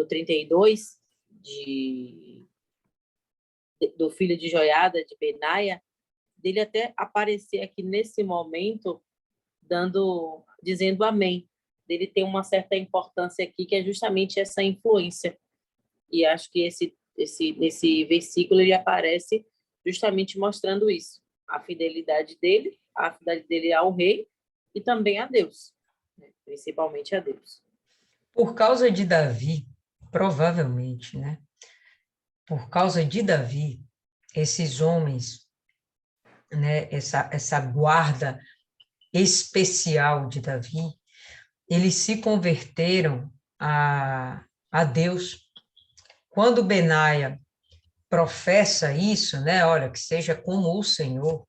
32, do filho de Joiada, de Benaia, dele até aparecer aqui nesse momento, dizendo amém. Dele tem uma certa importância aqui, que é justamente essa influência. E acho que nesse versículo ele aparece justamente mostrando isso, a fidelidade dele ao rei e também a Deus, né? Principalmente a Deus. Por causa de Davi, provavelmente, né? Por causa de Davi, esses homens, né? Essa guarda especial de Davi, eles se converteram a Deus. Quando Benaia professa isso, né? Olha, que seja como o Senhor,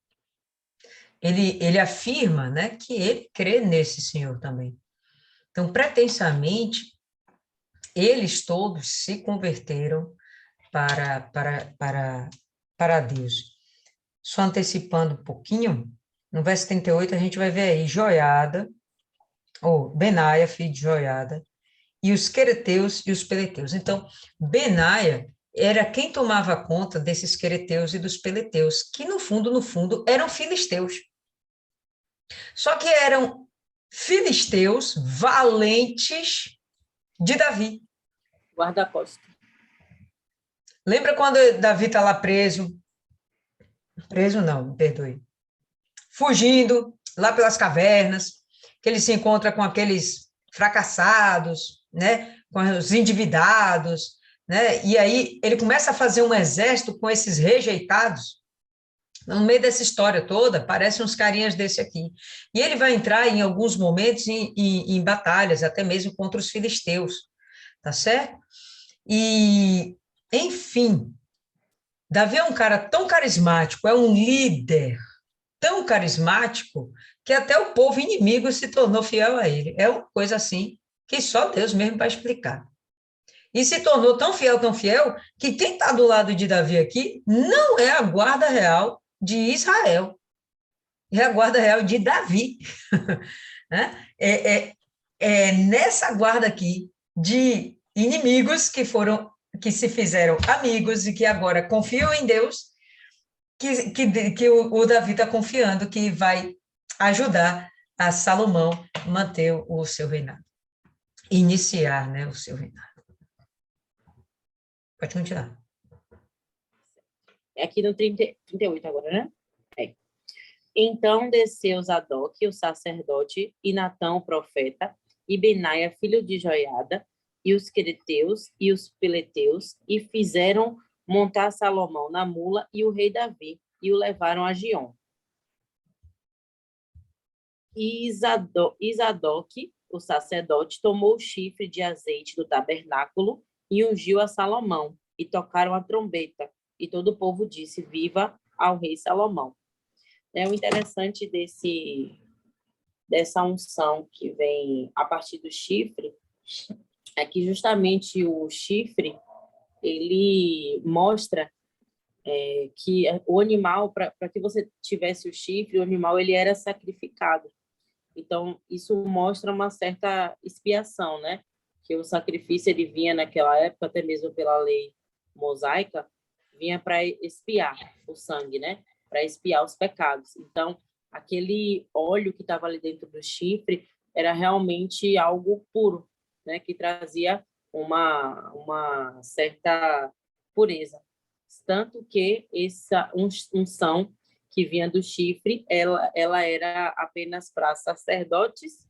ele afirma, né? Que ele crê nesse Senhor também. Então, pretensamente, eles todos se converteram para Deus. Só antecipando um pouquinho, no verso 38 a gente vai ver aí Joiada, ou Benaia, filho de Joiada, e os quereteus e os peleteus. Então, Benaia era quem tomava conta desses quereteus e dos peleteus, que no fundo, eram filisteus. Só que eram filisteus valentes de Davi. Guarda-costas. Lembra quando Davi está lá preso? Preso não, me perdoe. Fugindo lá pelas cavernas, que ele se encontra com aqueles fracassados, né? Com os endividados, né? E aí ele começa a fazer um exército com esses rejeitados. No meio dessa história toda, parecem uns carinhas desse aqui. E ele vai entrar em alguns momentos em batalhas, até mesmo contra os filisteus, tá certo? E, enfim, Davi é um cara tão carismático, é um líder tão carismático, que até o povo inimigo se tornou fiel a ele. É uma coisa assim que só Deus mesmo vai explicar. E se tornou tão fiel, que quem está do lado de Davi aqui não é a guarda real de Israel, é a guarda real de Davi. Né? É nessa guarda aqui de inimigos que se fizeram amigos e que agora confiam em Deus, que o Davi está confiando que vai ajudar a Salomão manter o seu reinado, iniciar, né, o seu reinado. Pode continuar. É aqui no 38 agora, né? É. Então desceu Zadok, o sacerdote, e Natã, o profeta, e Benaia, filho de Joiada, e os quereteus e os peleteus, e fizeram montar Salomão na mula e o rei Davi, e o levaram a Gion. E Isadoc, o sacerdote, tomou o chifre de azeite do tabernáculo e ungiu a Salomão, e tocaram a trombeta, e todo o povo disse, viva ao rei Salomão. O interessante dessa unção que vem a partir do chifre é que justamente o chifre, ele mostra que o animal, para que você tivesse o chifre, o animal ele era sacrificado. Então, isso mostra uma certa expiação, né? Que o sacrifício ele vinha naquela época, até mesmo pela lei mosaica, vinha para expiar o sangue, né? Para expiar os pecados. Então, aquele óleo que estava ali dentro do chifre era realmente algo puro, né? Que trazia uma certa pureza. Tanto que essa unção que vinha do chifre, ela era apenas para sacerdotes,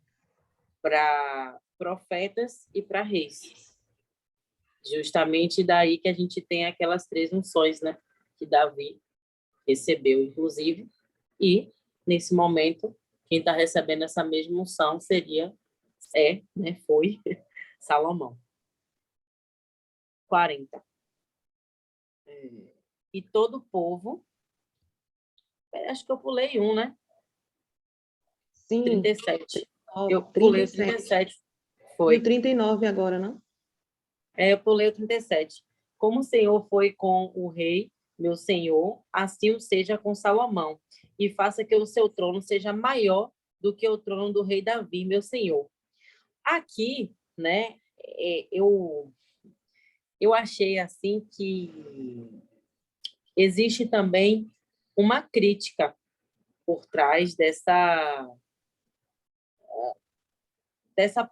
para profetas e para reis. Justamente daí que a gente tem aquelas 3 unções, né, que Davi recebeu, inclusive, e nesse momento quem está recebendo essa mesma unção foi Salomão. 40. E todo o povo, acho que eu pulei um, né? Sim. 37. Eu 37. pulei o 37. Foi. E o 39 agora, não? Eu pulei o 37. Como o Senhor foi com o rei, meu senhor, assim o seja com Salomão, e faça que o seu trono seja maior do que o trono do rei Davi, meu senhor. Aqui, né, eu achei assim que existe também uma crítica por trás dessa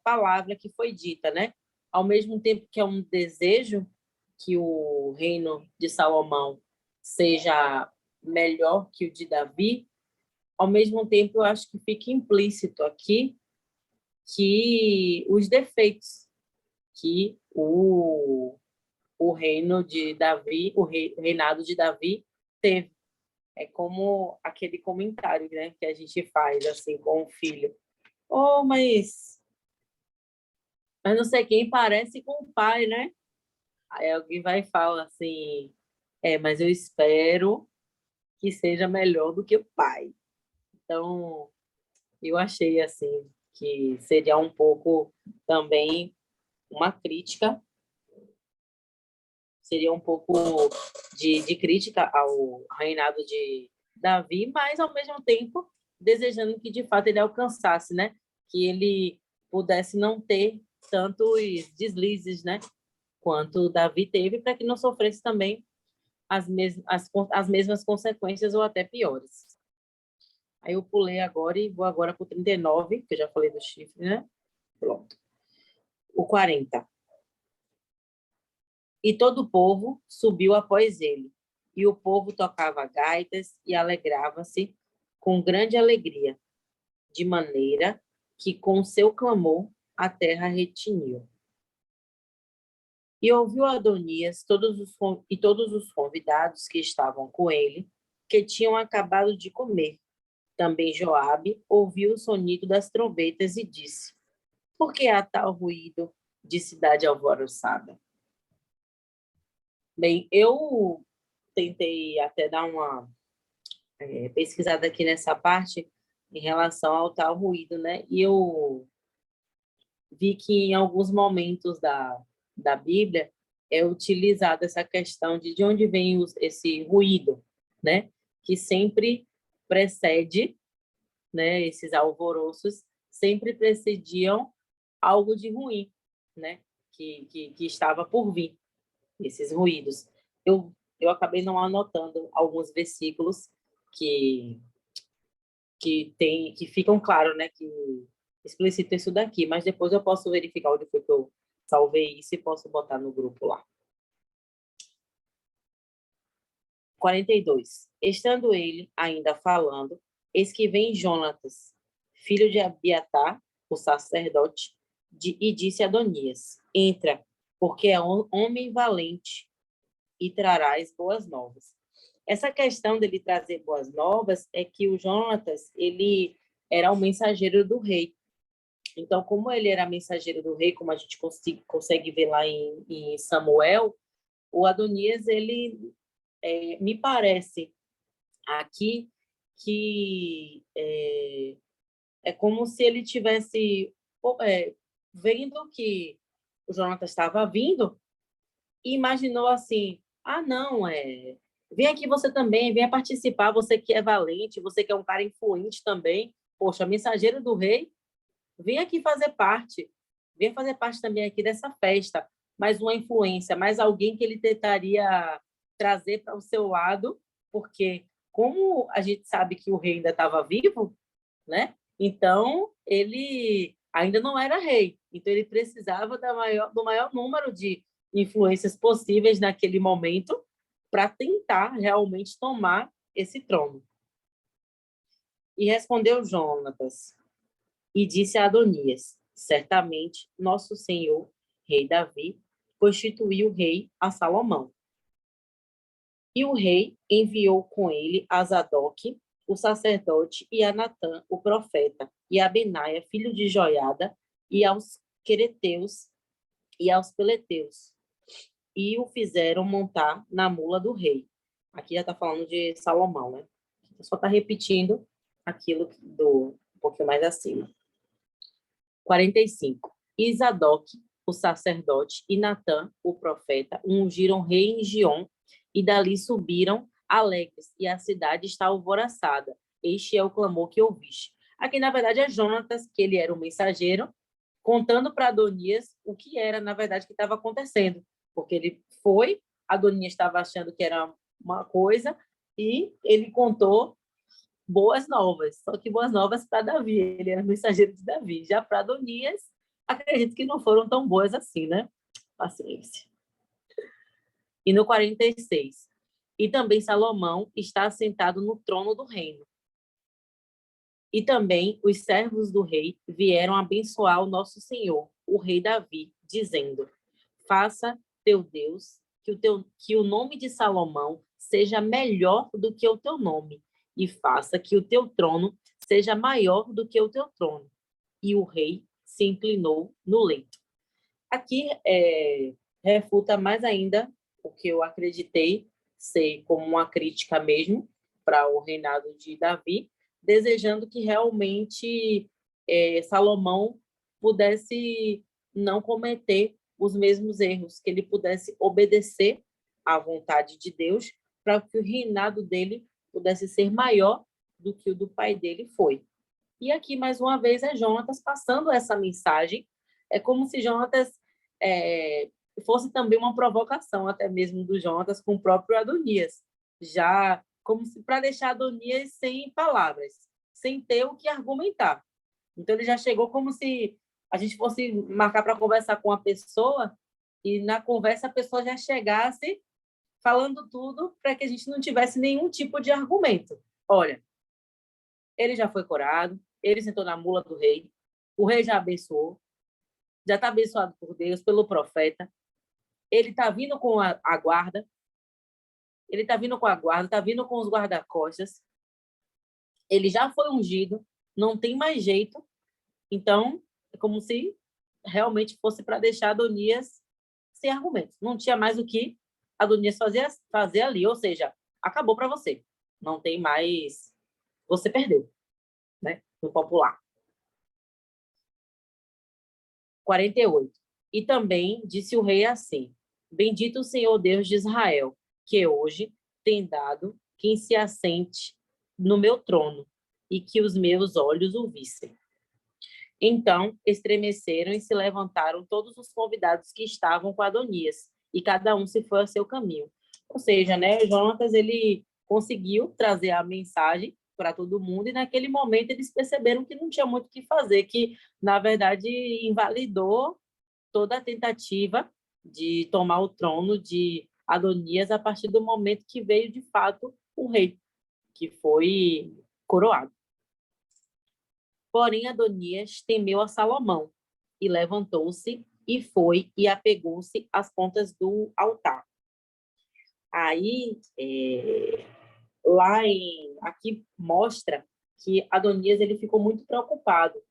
palavra que foi dita, né? Ao mesmo tempo que é um desejo que o reino de Salomão seja melhor que o de Davi, ao mesmo tempo eu acho que fica implícito aqui que os defeitos que o reino de Davi, o reinado de Davi teve. É como aquele comentário, né, que a gente faz assim com o filho. Oh, mas não sei quem parece com o pai, né? Aí alguém vai e fala assim, mas eu espero que seja melhor do que o pai. Então, eu achei assim que seria um pouco também uma crítica, seria um pouco de crítica ao reinado de Davi, mas ao mesmo tempo desejando que de fato ele alcançasse, né? Que ele pudesse não ter tantos deslizes, né? Quanto Davi teve, para que não sofresse também as mesmas consequências ou até piores. Aí eu pulei agora e vou agora para o 39, que eu já falei do chifre, né? Pronto. O 40. E todo o povo subiu após ele, e o povo tocava gaitas e alegrava-se com grande alegria, de maneira que com seu clamor a terra retiniu. E ouviu Adonias e todos os convidados que estavam com ele, que tinham acabado de comer. Também Joabe ouviu o sonido das trombetas e disse: por que há tal ruído de cidade alvoroçada? Bem, eu tentei até dar uma pesquisada aqui nessa parte em relação ao tal ruído, né? E eu vi que em alguns momentos da Bíblia é utilizada essa questão de onde vem esse ruído, né? Que sempre precede, né? Esses alvoroços sempre precediam algo de ruim, né? Que estava por vir, esses ruídos. Eu acabei não anotando alguns versículos que que ficam claros, né? Que explicita isso daqui, mas depois eu posso verificar onde foi que eu salvei isso e posso botar no grupo lá. 42. Estando ele ainda falando, eis que vem Jonatas, filho de Abiatar, o sacerdote, e disse a Adonias: entra, porque é homem valente e trarás boas novas. Essa questão dele trazer boas novas é que o Jonatas, ele era o mensageiro do rei. Então, como ele era mensageiro do rei, como a gente consegue ver lá em Samuel, o Adonias, ele me parece aqui que é como se ele tivesse vendo que o Jonatas estava vindo e imaginou assim, ah, não, vem aqui você também, venha participar, você que é valente, você que é um cara influente também, poxa, mensageiro do rei, vem aqui fazer parte, venha fazer parte também aqui dessa festa, mais uma influência, mais alguém que ele tentaria trazer para o seu lado, porque como a gente sabe que o rei ainda estava vivo, né? Então ele ainda não era rei, então ele precisava do maior número de influências possíveis naquele momento para tentar realmente tomar esse trono. E respondeu Jonatas e disse a Adonias: certamente nosso senhor, rei Davi, constituiu rei a Salomão. E o rei enviou com ele a Zadok, o sacerdote, e a Natã, o profeta, e a Benaia, filho de Joiada, e aos quereteus e aos peleteus, e o fizeram montar na mula do rei. Aqui já está falando de Salomão, né? Só está repetindo aquilo um pouquinho mais acima. 45. E Zadok, o sacerdote, e Natã, o profeta, ungiram rei em Gion, e dali subiram alegres, e a cidade está alvoroçada. Este é o clamor que ouviste. Aqui, na verdade, é Jonatas, que ele era o mensageiro, contando para Adonias o que era, na verdade, que estava acontecendo. Porque ele foi, Adonias estava achando que era uma coisa, e ele contou boas novas, só que boas novas para Davi, ele era mensageiro de Davi. Já para Adonias, acredito que não foram tão boas assim, né? Paciência. E no 46, e também Salomão está assentado no trono do reino. E também os servos do rei vieram abençoar o nosso Senhor, o rei Davi, dizendo: faça teu Deus que o nome de Salomão seja melhor do que o teu nome, e faça que o teu trono seja maior do que o teu trono. E o rei se inclinou no leito. Aqui refuta mais ainda o que eu acreditei ser como uma crítica mesmo para o reinado de Davi, desejando que realmente Salomão pudesse não cometer os mesmos erros, que ele pudesse obedecer à vontade de Deus, para que o reinado dele pudesse ser maior do que o do pai dele foi. E aqui, mais uma vez, é Jonatas passando essa mensagem. É como se Jonatas fosse também uma provocação, até mesmo do Jonatas com o próprio Adonias, já como se para deixar Adonias sem palavras, sem ter o que argumentar. Então, ele já chegou como se a gente fosse marcar para conversar com a pessoa e, na conversa, a pessoa já chegasse falando tudo para que a gente não tivesse nenhum tipo de argumento. Olha, ele já foi curado, ele sentou na mula do rei, o rei já abençoou, já está abençoado por Deus, pelo profeta. Ele está vindo com a guarda, ele está vindo com a guarda, está vindo com os guarda-costas, ele já foi ungido, não tem mais jeito, então é como se realmente fosse para deixar Adonias sem argumentos. Não tinha mais o que Adonias fazer ali, ou seja, acabou para você. Não tem mais... Você perdeu, né? No popular. 48. E também disse o rei assim: Bendito o Senhor Deus de Israel, que hoje tem dado quem se assente no meu trono, e que os meus olhos o vissem. Então estremeceram e se levantaram todos os convidados que estavam com Adonias, e cada um se foi ao seu caminho. Ou seja, né, Jonatas, ele conseguiu trazer a mensagem para todo mundo, e naquele momento eles perceberam que não tinha muito o que fazer, que, na verdade, invalidou toda a tentativa de tomar o trono de Adonias a partir do momento que veio, de fato, o rei, que foi coroado. Porém, Adonias temeu a Salomão, e levantou-se, e foi, e apegou-se às pontas do altar. Aí, aqui mostra que Adonias ele ficou muito preocupado,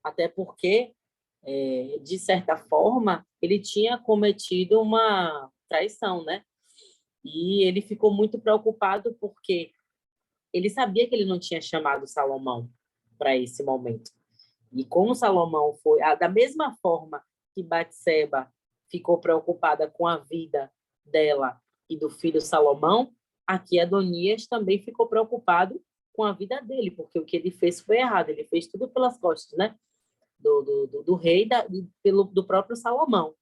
até porque, de certa forma, ele tinha cometido uma traição, né? E ele ficou muito preocupado porque ele sabia que ele não tinha chamado Salomão para esse momento. E como Salomão foi, da mesma forma que Batseba ficou preocupada com a vida dela e do filho Salomão, aqui Adonias também ficou preocupado com a vida dele, porque o que ele fez foi errado, ele fez tudo pelas costas, né? Do rei, do próprio Salomão.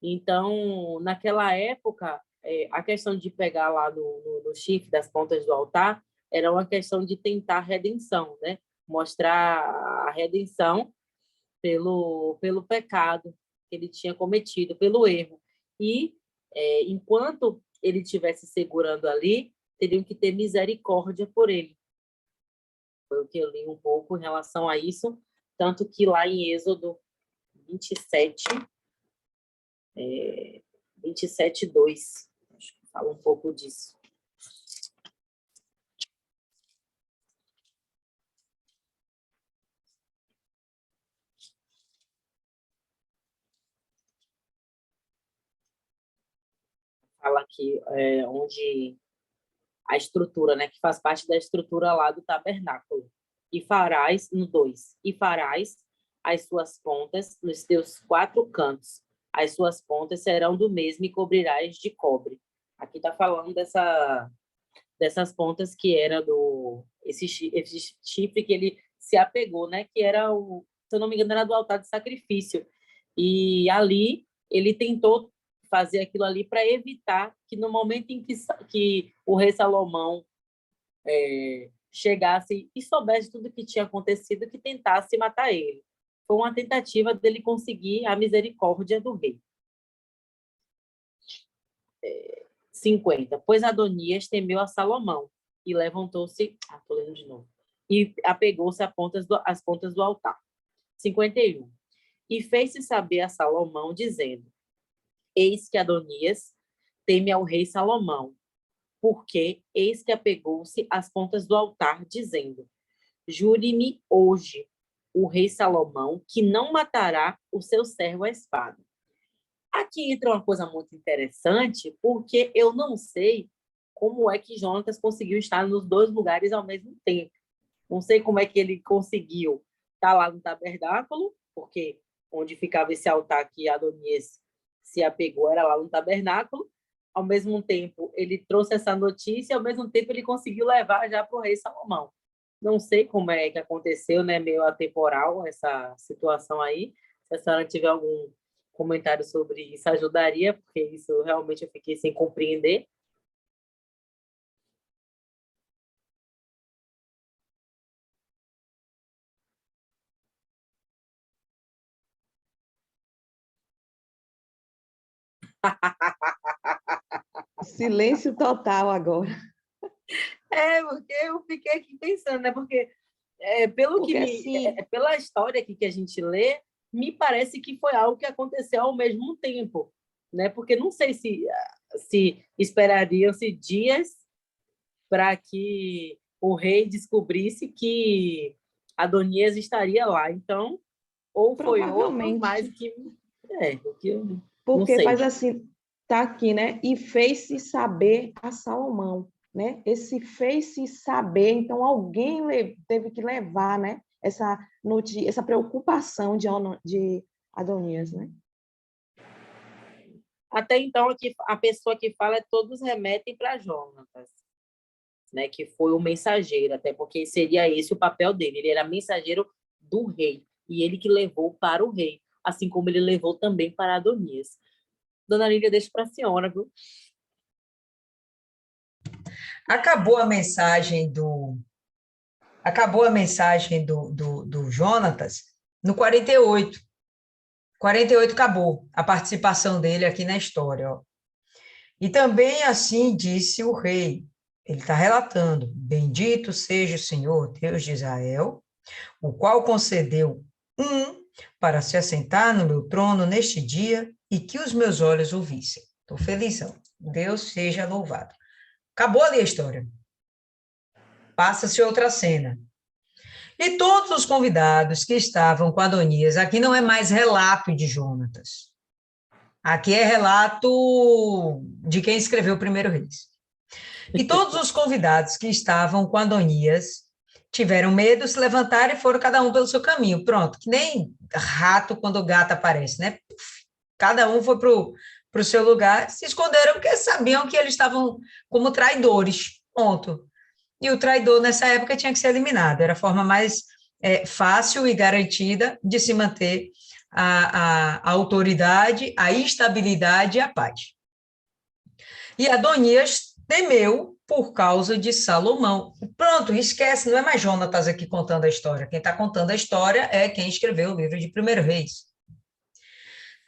Então, naquela época, a questão de pegar lá no chifre das pontas do altar era uma questão de tentar redenção, né? Mostrar a redenção pelo pecado que ele tinha cometido, pelo erro. E, enquanto ele estivesse segurando ali, teriam que ter misericórdia por ele. Foi o que eu li um pouco em relação a isso, tanto que lá em Êxodo 27, 27:2, acho que fala um pouco disso. Fala aqui onde a estrutura, né, que faz parte da estrutura lá do tabernáculo. E farás, no 2, e farás as suas pontas nos teus 4 cantos. As suas pontas serão do mesmo e cobrirás de cobre. Aqui está falando dessas pontas que era esse chifre que ele se apegou, né, que era, se eu não me engano, era do altar de sacrifício. E ali ele tentou fazer aquilo ali para evitar que no momento em que o rei Salomão chegasse e soubesse tudo o que tinha acontecido, que tentasse matar ele. Foi uma tentativa dele conseguir a misericórdia do rei. 50. Pois Adonias temeu a Salomão e levantou-se... Estou lendo de novo. E apegou-se às pontas do altar. 51. E fez-se saber a Salomão, dizendo: Eis que Adonias teme ao rei Salomão, porque eis que apegou-se às pontas do altar, dizendo: Jure-me hoje o rei Salomão que não matará o seu servo à espada. Aqui entra uma coisa muito interessante, porque eu não sei como é que Jonatas conseguiu estar nos 2 lugares ao mesmo tempo. Não sei como é que ele conseguiu estar lá no tabernáculo, porque onde ficava esse altar que Adonias se apegou era lá no tabernáculo. Ao mesmo tempo, ele trouxe essa notícia, ao mesmo tempo ele conseguiu levar já para o rei Salomão. Não sei como é que aconteceu, né? Meio atemporal essa situação aí. Se a senhora tiver algum comentário sobre isso, ajudaria, porque isso realmente eu fiquei sem compreender. Silêncio total agora. Porque eu fiquei aqui pensando, né? Porque pela história aqui que a gente lê, me parece que foi algo que aconteceu ao mesmo tempo. né? Porque não sei se esperariam-se dias para que o rei descobrisse que Adonias estaria lá. Então, ou foi outro, Provavelmente. mas que... o que eu não Porque sei. faz assim, tá aqui, né? E fez-se saber a Salomão, né? Esse fez-se saber, então alguém teve que levar, né? Essa preocupação de Adonias, né? Até então, aqui, a pessoa que fala, todos remetem para Jonatas, né? Que foi o mensageiro, até porque seria esse o papel dele. Ele era mensageiro do rei, e ele que levou para o rei, assim como ele levou também para Adonias. Dona Lília, deixa para a senhora, viu? Acabou a mensagem do Jonatas no 48. 48 acabou a participação dele aqui na história. Ó. E também assim disse o rei. Ele está relatando: bendito seja o Senhor, Deus de Israel, o qual concedeu para se assentar no meu trono neste dia e que os meus olhos o vissem. Estou felizão. Deus seja louvado. Acabou ali a história. Passa-se outra cena. E todos os convidados que estavam com Adonias, aqui não é mais relato de Jonatas. Aqui é relato de quem escreveu o Primeiro Reis. E todos os convidados que estavam com Adonias tiveram medo, se levantaram e foram cada um pelo seu caminho. Pronto, que nem rato quando o gato aparece, né? Cada um foi para o seu lugar, se esconderam porque sabiam que eles estavam como traidores. Ponto. E o traidor, nessa época, tinha que ser eliminado. Era a forma mais fácil e garantida de se manter a autoridade, a estabilidade e a paz. E Adonias temeu por causa de Salomão. Pronto, esquece, não é mais Jonatas aqui contando a história. Quem está contando a história é quem escreveu o livro de Primeiro Reis.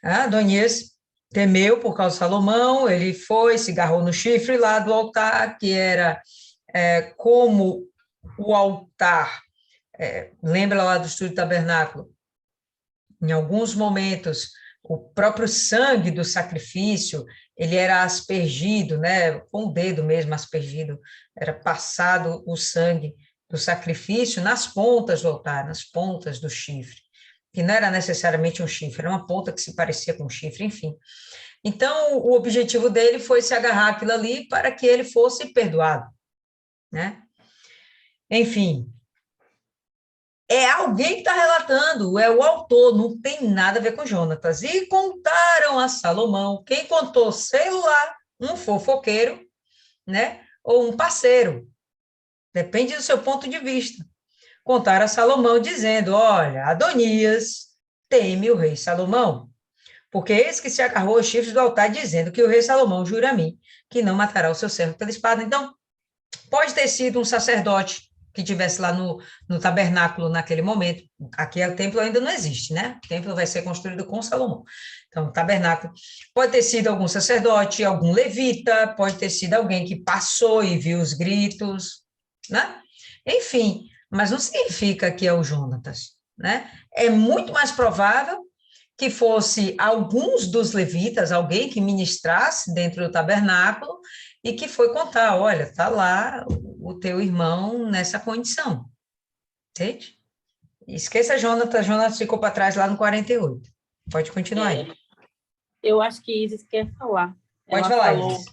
Adonias temeu por causa de Salomão, ele foi, se agarrou no chifre lá do altar, que era como o altar, lembra lá do estudo do tabernáculo, em alguns momentos, o próprio sangue do sacrifício, ele era aspergido, né, com o dedo mesmo aspergido, era passado o sangue do sacrifício nas pontas do altar, nas pontas do chifre, que não era necessariamente um chifre, era uma ponta que se parecia com um chifre, enfim. Então, o objetivo dele foi se agarrar àquilo ali para que ele fosse perdoado, né? Enfim, é alguém que está relatando, é o autor, não tem nada a ver com Jonatas. E contaram a Salomão, quem contou, sei lá, um fofoqueiro, né? Ou um parceiro, depende do seu ponto de vista. Contaram a Salomão dizendo, olha, Adonias teme o rei Salomão, porque esse que se agarrou aos chifres do altar dizendo que o rei Salomão jura a mim que não matará o seu servo pela espada. Então, pode ter sido um sacerdote que estivesse lá no tabernáculo naquele momento. Aqui o templo ainda não existe, né? O templo vai ser construído com Salomão. Então, o tabernáculo pode ter sido algum sacerdote, algum levita, pode ter sido alguém que passou e viu os gritos, né? Enfim, mas não significa que é o Jonatas, né? É muito mais provável que fosse alguns dos levitas, alguém que ministrasse dentro do tabernáculo e que foi contar, olha, está lá o teu irmão nessa condição, entende? Esqueça Jonatas ficou para trás lá no 48. Pode continuar aí. Eu acho que Isis quer falar. Pode falar, Isis.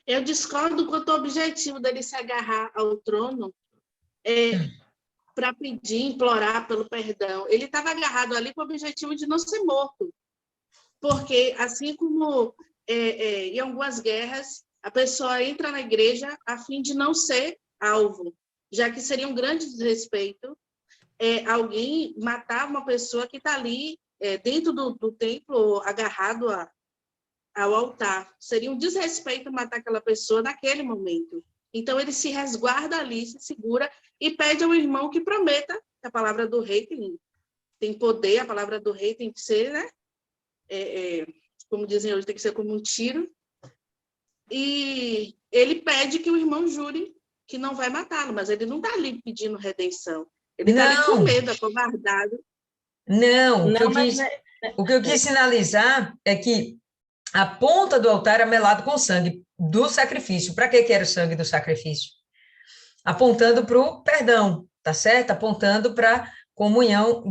Eu discordo quanto ao objetivo dele se agarrar ao trono para pedir, implorar pelo perdão. Ele estava agarrado ali com o objetivo de não ser morto. Porque, assim como em algumas guerras, a pessoa entra na igreja a fim de não ser alvo, já que seria um grande desrespeito alguém matar uma pessoa que está ali dentro do templo, agarrado ao altar. Seria um desrespeito matar aquela pessoa naquele momento. Então, ele se resguarda ali, se segura e pede ao irmão que prometa que a palavra do rei tem poder, a palavra do rei tem que ser, né? Como dizem hoje, tem que ser como um tiro. E ele pede que o irmão jure que não vai matá-lo, mas ele não está ali pedindo redenção. Ele está ali com medo, acovardado. Não, Não, mas o que eu quis sinalizar é que a ponta do altar era melado com sangue do sacrifício. Para que era o sangue do sacrifício? Apontando para o perdão, tá certo? Apontando para a comunhão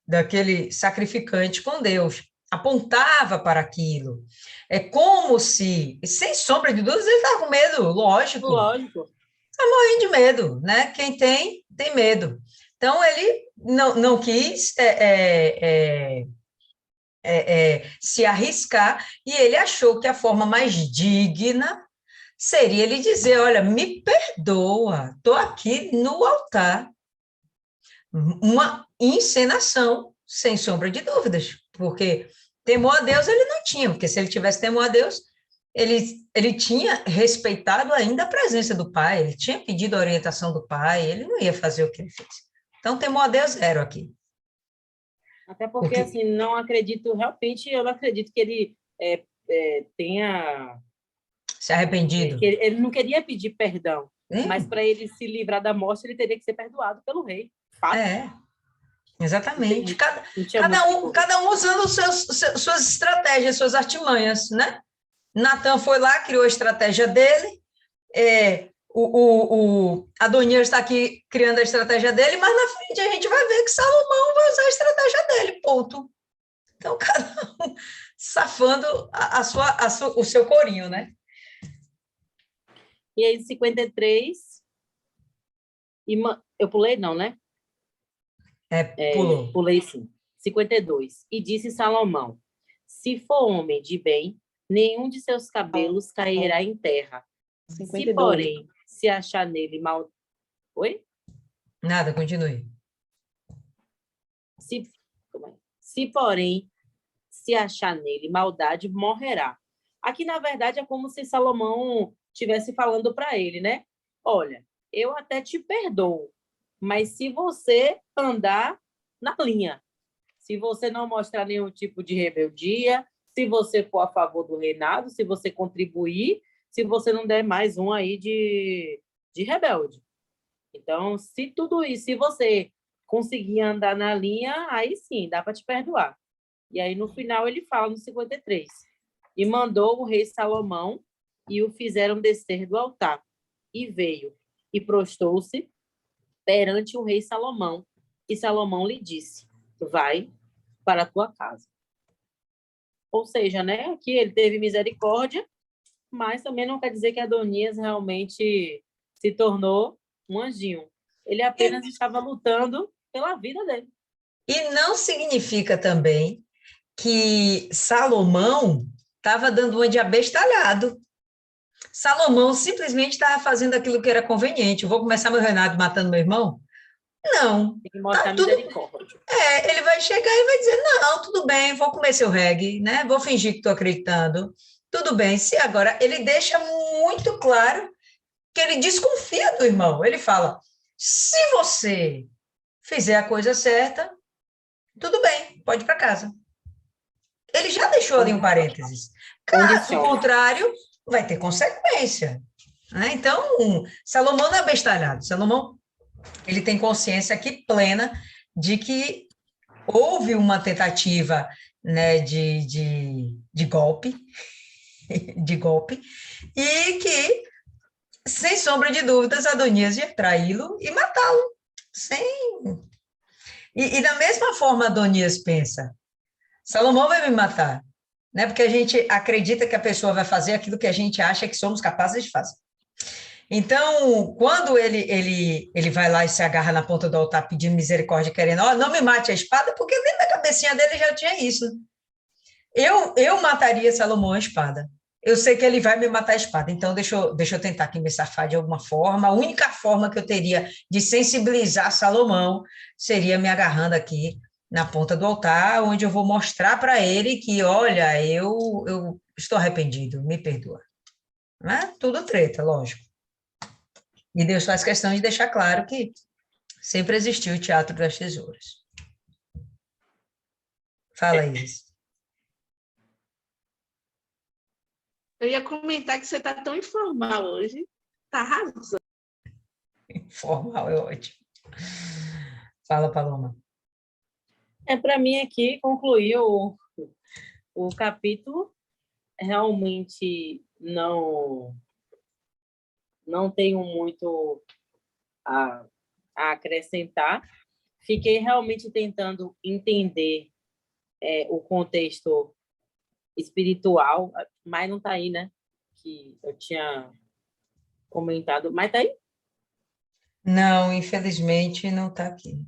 daquele sacrificante com Deus. Apontava para aquilo. É como se, sem sombra de dúvidas, ele estava com medo, lógico. lógico. Morrendo de medo, né? Quem tem, tem medo. Então, ele não quis se arriscar e ele achou que a forma mais digna seria ele dizer, olha, me perdoa, estou aqui no altar. Uma encenação, sem sombra de dúvidas, porque temor a Deus ele não tinha, porque se ele tivesse temor a Deus, ele tinha respeitado ainda a presença do pai, ele tinha pedido a orientação do pai, ele não ia fazer o que ele fez. Então, temor a Deus zero aqui. Até porque, assim, não acredito, realmente, eu não acredito que ele tenha... Se arrependido. Que ele não queria pedir perdão, mas para ele se livrar da morte, ele teria que ser perdoado pelo rei. Fato. Exatamente. Cada um usando suas estratégias, suas artimanhas, né? Natan foi lá, criou a estratégia dele, Adonias está aqui criando a estratégia dele, mas na frente a gente vai ver que Salomão vai usar a estratégia dele, ponto. Então, cada um safando o seu corinho, né? E aí, 53, eu pulei não, né? Pulou. Pulei sim. 52. E disse Salomão, se for homem de bem, nenhum de seus cabelos cairá em terra. 52. Se, porém, se achar nele mal... Oi? Nada, continue. Se, porém, se achar nele maldade, morrerá. Aqui, na verdade, é como se Salomão estivesse falando para ele, né? Olha, eu até te perdoo, mas se você andar na linha, se você não mostrar nenhum tipo de rebeldia, se você for a favor do reinado, se você contribuir, se você não der mais um aí de rebelde. Então, se tudo isso, se você conseguir andar na linha, aí sim, dá para te perdoar. E aí, no final, ele fala no 53. E mandou o rei Salomão e o fizeram descer do altar. E veio e prostou-se perante o rei Salomão. E Salomão lhe disse, vai para a tua casa. Ou seja, né, que ele teve misericórdia, mas também não quer dizer que Adonias realmente se tornou um anjinho. Ele apenas estava lutando pela vida dele. E não significa também que Salomão estava dando uma de abestalhado. Salomão simplesmente estava fazendo aquilo que era conveniente. Eu vou começar meu reinado matando meu irmão? Não. Tem que mostrar misericórdia. Ele vai chegar e vai dizer, não, tudo bem, vou comer seu reggae, né? Vou fingir que estou acreditando. Tudo bem. Se agora ele deixa muito claro que ele desconfia do irmão. Ele fala, se você fizer a coisa certa, tudo bem, pode ir para casa. Ele já deixou ali um parênteses. Caso contrário, vai ter consequência. Né? Então, Salomão não é bestalhado. Salomão, ele tem consciência aqui plena de que houve uma tentativa, né, de golpe, e que, sem sombra de dúvidas, Adonias ia traí-lo e matá-lo. E da mesma forma Adonias pensa, Salomão vai me matar, né? Porque a gente acredita que a pessoa vai fazer aquilo que a gente acha que somos capazes de fazer. Então, quando ele vai lá e se agarra na ponta do altar pedindo misericórdia, querendo, não me mate a espada, porque dentro da cabecinha dele já tinha isso. Eu mataria Salomão a espada. Eu sei que ele vai me matar a espada, então deixa eu tentar aqui me safar de alguma forma. A única forma que eu teria de sensibilizar Salomão seria me agarrando aqui na ponta do altar, onde eu vou mostrar para ele que, olha, eu estou arrependido, me perdoa. Né? Tudo treta, lógico. E Deus faz questão de deixar claro que sempre existiu o teatro das tesouras. Fala, Isis. Eu ia comentar que você está tão informal hoje. Está arrasando. Informal é ótimo. Fala, Paloma. Para mim aqui concluiu o capítulo. Realmente não tenho muito a, a acrescentar. Fiquei realmente tentando entender o contexto espiritual, mas não está aí, né? Que eu tinha comentado, mas está aí. Não, infelizmente não está aqui.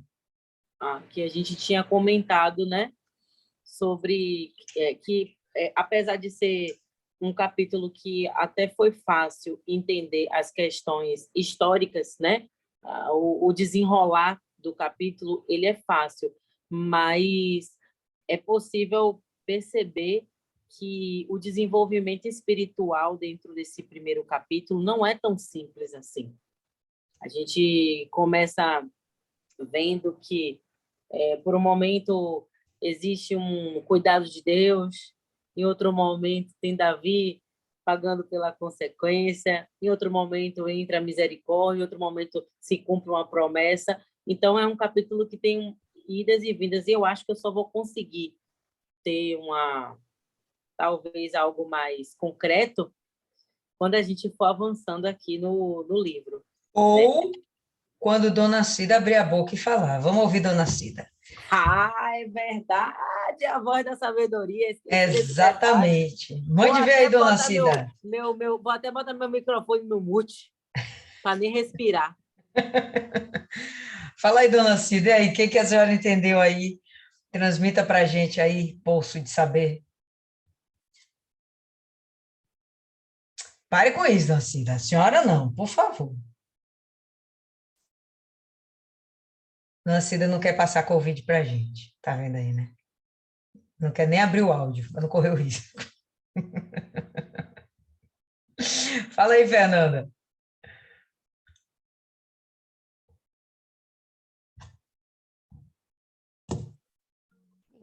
Que a gente tinha comentado, né? Sobre que, apesar de ser um capítulo que até foi fácil entender as questões históricas, né? O desenrolar do capítulo, ele é fácil, mas é possível perceber que o desenvolvimento espiritual dentro desse primeiro capítulo não é tão simples assim. A gente começa vendo que, por um momento, existe um cuidado de Deus, em outro momento tem Davi pagando pela consequência, em outro momento entra a misericórdia, em outro momento se cumpre uma promessa. Então, é um capítulo que tem idas e vindas, e eu acho que eu só vou conseguir ter talvez algo mais concreto quando a gente for avançando aqui no livro, né? Ou quando Dona Cida abrir a boca e falar. Vamos ouvir Dona Cida. É verdade, a voz da sabedoria. Esqueci desse detalhe. Exatamente. Mande ver aí, Dona Cida. Vou até botar meu microfone no mute, para nem respirar. Fala aí, Dona Cida, e aí, o que a senhora entendeu aí? Transmita para a gente aí, Poço de Saber. Pare com isso, Dona Cida. A senhora não, por favor. Dona Cida não quer passar Covid para a gente. Tá vendo aí, né? Não quer nem abrir o áudio, para não correr o risco. Fala aí, Fernanda.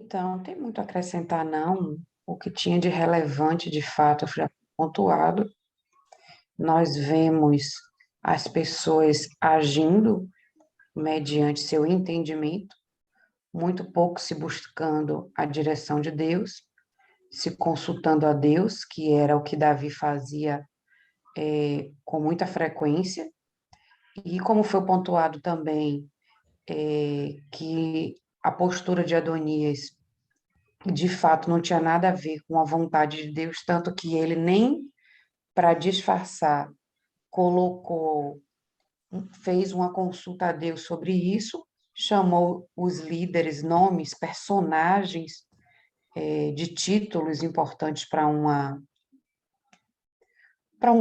Então, não tem muito a acrescentar, não. O que tinha de relevante, de fato, foi pontuado. Nós vemos as pessoas agindo mediante seu entendimento, muito pouco se buscando a direção de Deus, se consultando a Deus, que era o que Davi fazia com muita frequência, e como foi pontuado também, que a postura de Adonias, de fato, não tinha nada a ver com a vontade de Deus, tanto que ele nem para disfarçar fez uma consulta a Deus sobre isso, chamou os líderes, nomes, personagens de títulos importantes para um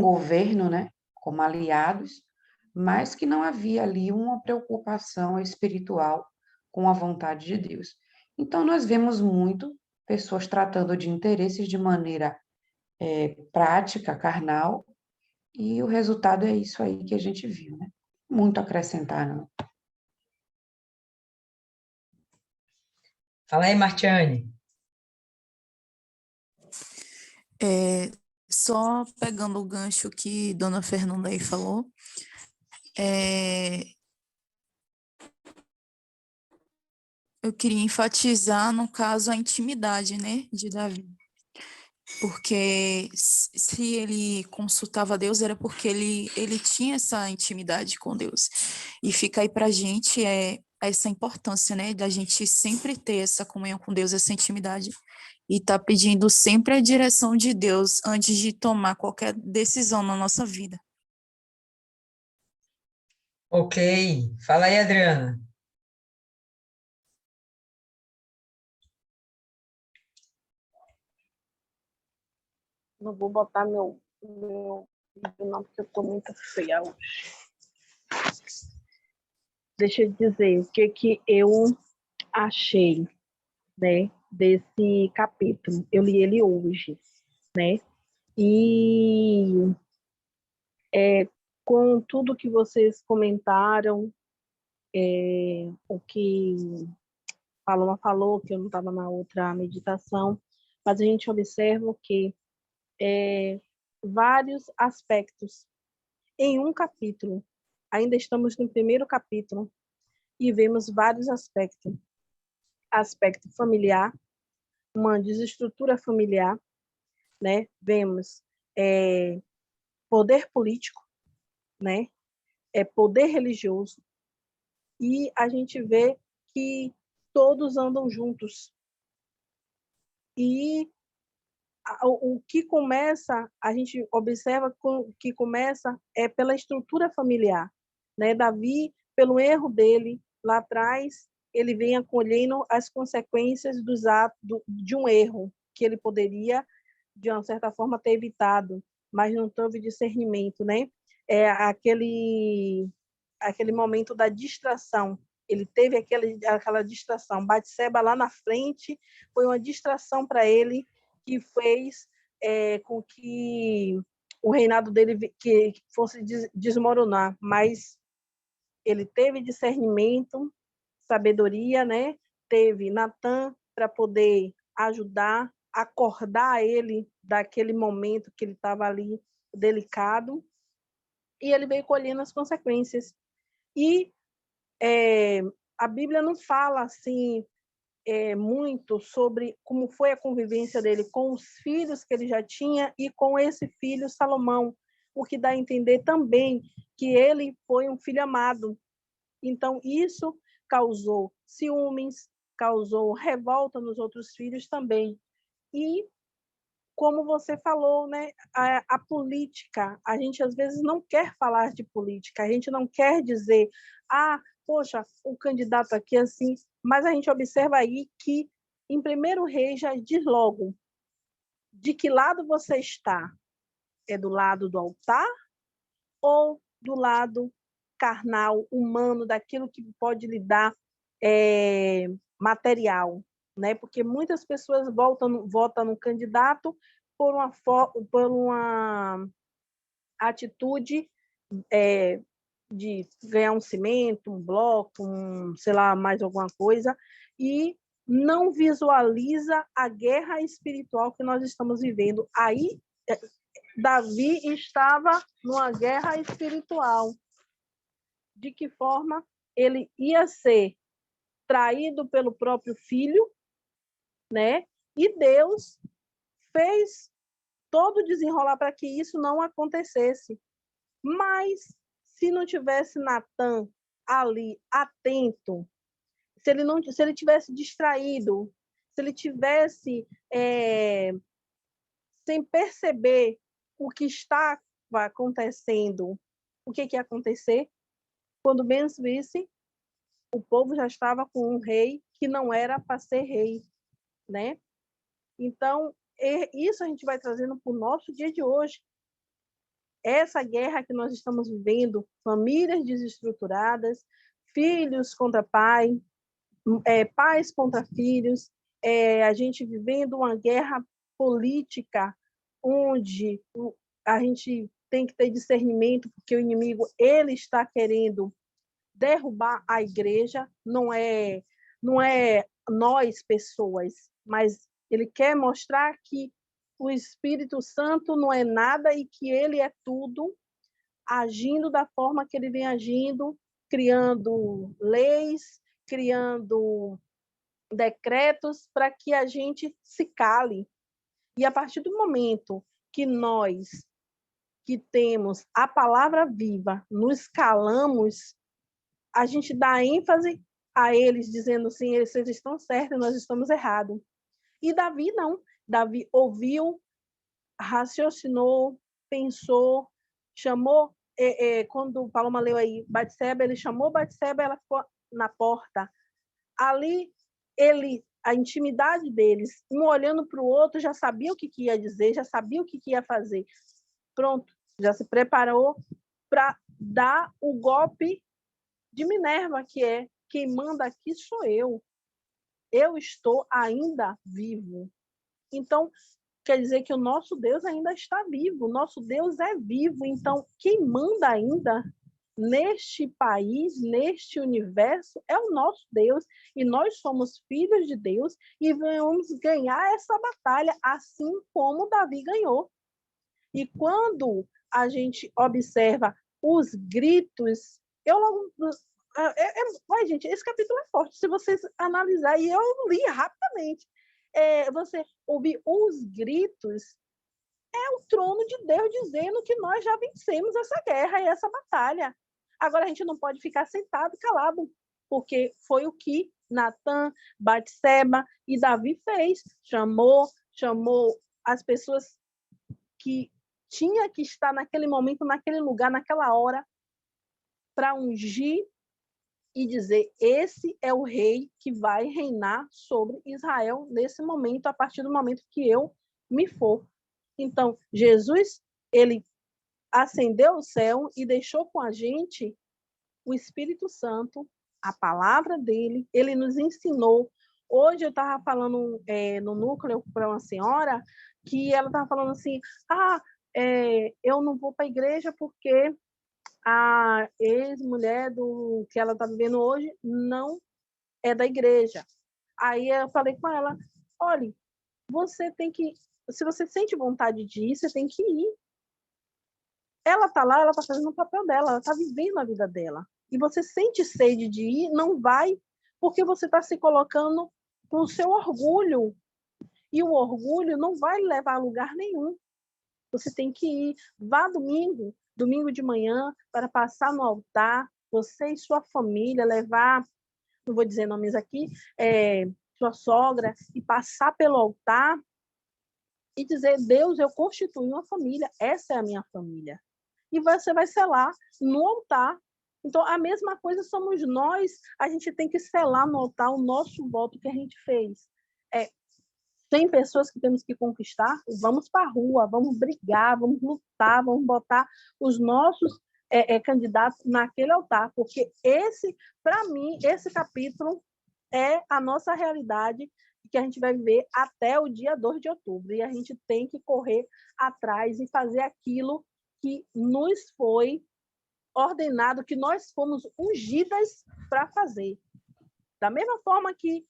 governo, né, como aliados, mas que não havia ali uma preocupação espiritual com a vontade de Deus. Então, nós vemos muito pessoas tratando de interesses de maneira prática, carnal, e o resultado é isso aí que a gente viu, né? Muito a acrescentar, não. Fala aí, Martiane. Só pegando o gancho que Dona Fernanda aí falou, eu queria enfatizar, no caso, a intimidade, né, de Davi. Porque se ele consultava Deus, era porque ele tinha essa intimidade com Deus. E fica aí para a gente essa importância, né, da gente sempre ter essa comunhão com Deus, essa intimidade, e tá pedindo sempre a direção de Deus antes de tomar qualquer decisão na nossa vida. Ok. Fala aí, Adriana. Não vou botar meu vídeo não, porque eu estou muito feia hoje. Deixa eu dizer o que eu achei, né, desse capítulo. Eu li ele hoje, né? E com tudo que vocês comentaram, o que Paloma falou, que eu não estava na outra meditação, mas a gente observa que vários aspectos em um capítulo. Ainda estamos no primeiro capítulo e vemos vários aspectos aspecto familiar, uma desestrutura familiar, né? Vemos poder político, né? Poder religioso, e a gente vê que todos andam juntos. E o que começa, a gente observa que começa pela estrutura familiar, né? Davi, pelo erro dele lá atrás, ele vem acolhendo as consequências dos atos de um erro que ele poderia, de uma certa forma, ter evitado, mas não teve discernimento, né? Aquele momento da distração. Ele teve aquela distração. Batseba lá na frente foi uma distração para ele, que fez com que o reinado dele que fosse desmoronar. Mas ele teve discernimento, sabedoria, né? Teve Natan para poder ajudar, acordar ele daquele momento que ele estava ali delicado, e ele veio colhendo as consequências. E a Bíblia não fala assim muito sobre como foi a convivência dele com os filhos que ele já tinha e com esse filho Salomão, o que dá a entender também que ele foi um filho amado. Então, isso causou ciúmes, causou revolta nos outros filhos também. E, como você falou, né, a política, a gente às vezes não quer falar de política, a gente não quer dizer, poxa, o candidato aqui é assim, mas a gente observa aí que, em 1 Reis, já diz logo de que lado você está. É do lado do altar ou do lado carnal, humano, daquilo que pode lhe dar material, né? Porque muitas pessoas votam no candidato por uma atitude de ganhar um cimento, um bloco, sei lá, mais alguma coisa, e não visualiza a guerra espiritual que nós estamos vivendo. Aí, Davi estava numa guerra espiritual. De que forma ele ia ser traído pelo próprio filho, né? E Deus fez todo desenrolar para que isso não acontecesse. Mas se não tivesse Natan ali atento, se ele tivesse distraído, se ele tivesse sem perceber o que estava acontecendo, o que ia acontecer? Quando menos visse, o povo já estava com um rei que não era para ser rei, né? Então, isso a gente vai trazendo para o nosso dia de hoje. Essa guerra que nós estamos vivendo, famílias desestruturadas, filhos contra pai, pais contra filhos, a gente vivendo uma guerra política onde a gente tem que ter discernimento, porque o inimigo ele está querendo derrubar a igreja, não é nós pessoas, mas ele quer mostrar que o Espírito Santo não é nada e que ele é tudo, agindo da forma que ele vem agindo, criando leis, criando decretos para que a gente se cale. E a partir do momento que nós, que temos a palavra viva, nos calamos, a gente dá ênfase a eles, dizendo assim, vocês estão certos, nós estamos errados. E Davi não. Davi ouviu, raciocinou, pensou, chamou, quando o Paloma leu aí Batseba, ele chamou Batseba, ela ficou na porta. Ali, a intimidade deles, um olhando para o outro, já sabia o que ia dizer, já sabia o que ia fazer. Pronto, já se preparou para dar o golpe de Minerva, que é quem manda aqui sou eu. Eu estou ainda vivo. Então, quer dizer que o nosso Deus ainda está vivo. O nosso Deus é vivo. Então, quem manda ainda neste país, neste universo, é o nosso Deus. E nós somos filhos de Deus e vamos ganhar essa batalha, assim como Davi ganhou. E quando a gente observa os gritos, eu logo Olha, gente, esse capítulo é forte, se vocês analisarem, e eu li rapidamente. Você ouvir os gritos, é o trono de Deus dizendo que nós já vencemos essa guerra e essa batalha. Agora a gente não pode ficar sentado, calado, porque foi o que Natã, Batseba e Davi fez. Chamou as pessoas que tinha que estar naquele momento, naquele lugar, naquela hora, para ungir e dizer, esse é o rei que vai reinar sobre Israel nesse momento, a partir do momento que eu me for. Então, Jesus, ele ascendeu o céu e deixou com a gente o Espírito Santo, a palavra dele, ele nos ensinou. Hoje eu estava falando no núcleo para uma senhora que ela estava falando assim, eu não vou para a igreja porque a ex-mulher do que ela está vivendo hoje não é da igreja. Aí eu falei com ela, olha, você tem que, se você sente vontade de ir, você tem que ir. Ela está lá, ela está fazendo o papel dela, ela está vivendo a vida dela. E você sente sede de ir, não vai, porque você está se colocando com o seu orgulho. E o orgulho não vai levar a lugar nenhum. Você tem que ir, vá domingo de manhã, para passar no altar, você e sua família, levar, não vou dizer nomes aqui, sua sogra, e passar pelo altar e dizer, Deus, eu constituí uma família, essa é a minha família. E você vai selar no altar. Então, a mesma coisa somos nós, a gente tem que selar no altar o nosso voto que a gente fez. Tem pessoas que temos que conquistar, vamos para a rua, vamos brigar, vamos lutar, vamos botar os nossos candidatos naquele altar, porque para mim, esse capítulo é a nossa realidade que a gente vai viver até o dia 2 de outubro, e a gente tem que correr atrás e fazer aquilo que nos foi ordenado, que nós fomos ungidas para fazer. Da mesma forma que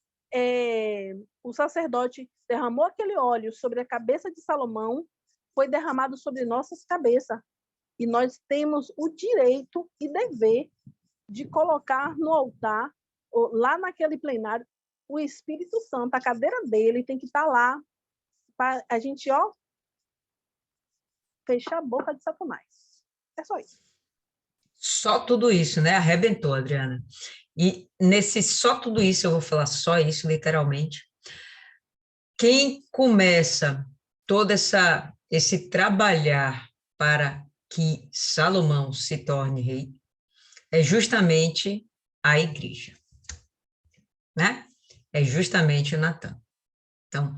o sacerdote derramou aquele óleo sobre a cabeça de Salomão, foi derramado sobre nossas cabeças. E nós temos o direito e dever de colocar no altar, lá naquele plenário, o Espírito Santo, a cadeira dele tem que estar lá, para a gente, fechar a boca de Satanás. É só isso. Só tudo isso, né? Arrebentou, Adriana. E nesse só tudo isso, eu vou falar só isso, literalmente. Quem começa todo esse trabalhar para que Salomão se torne rei é justamente a igreja, né? É justamente o Natã. Então,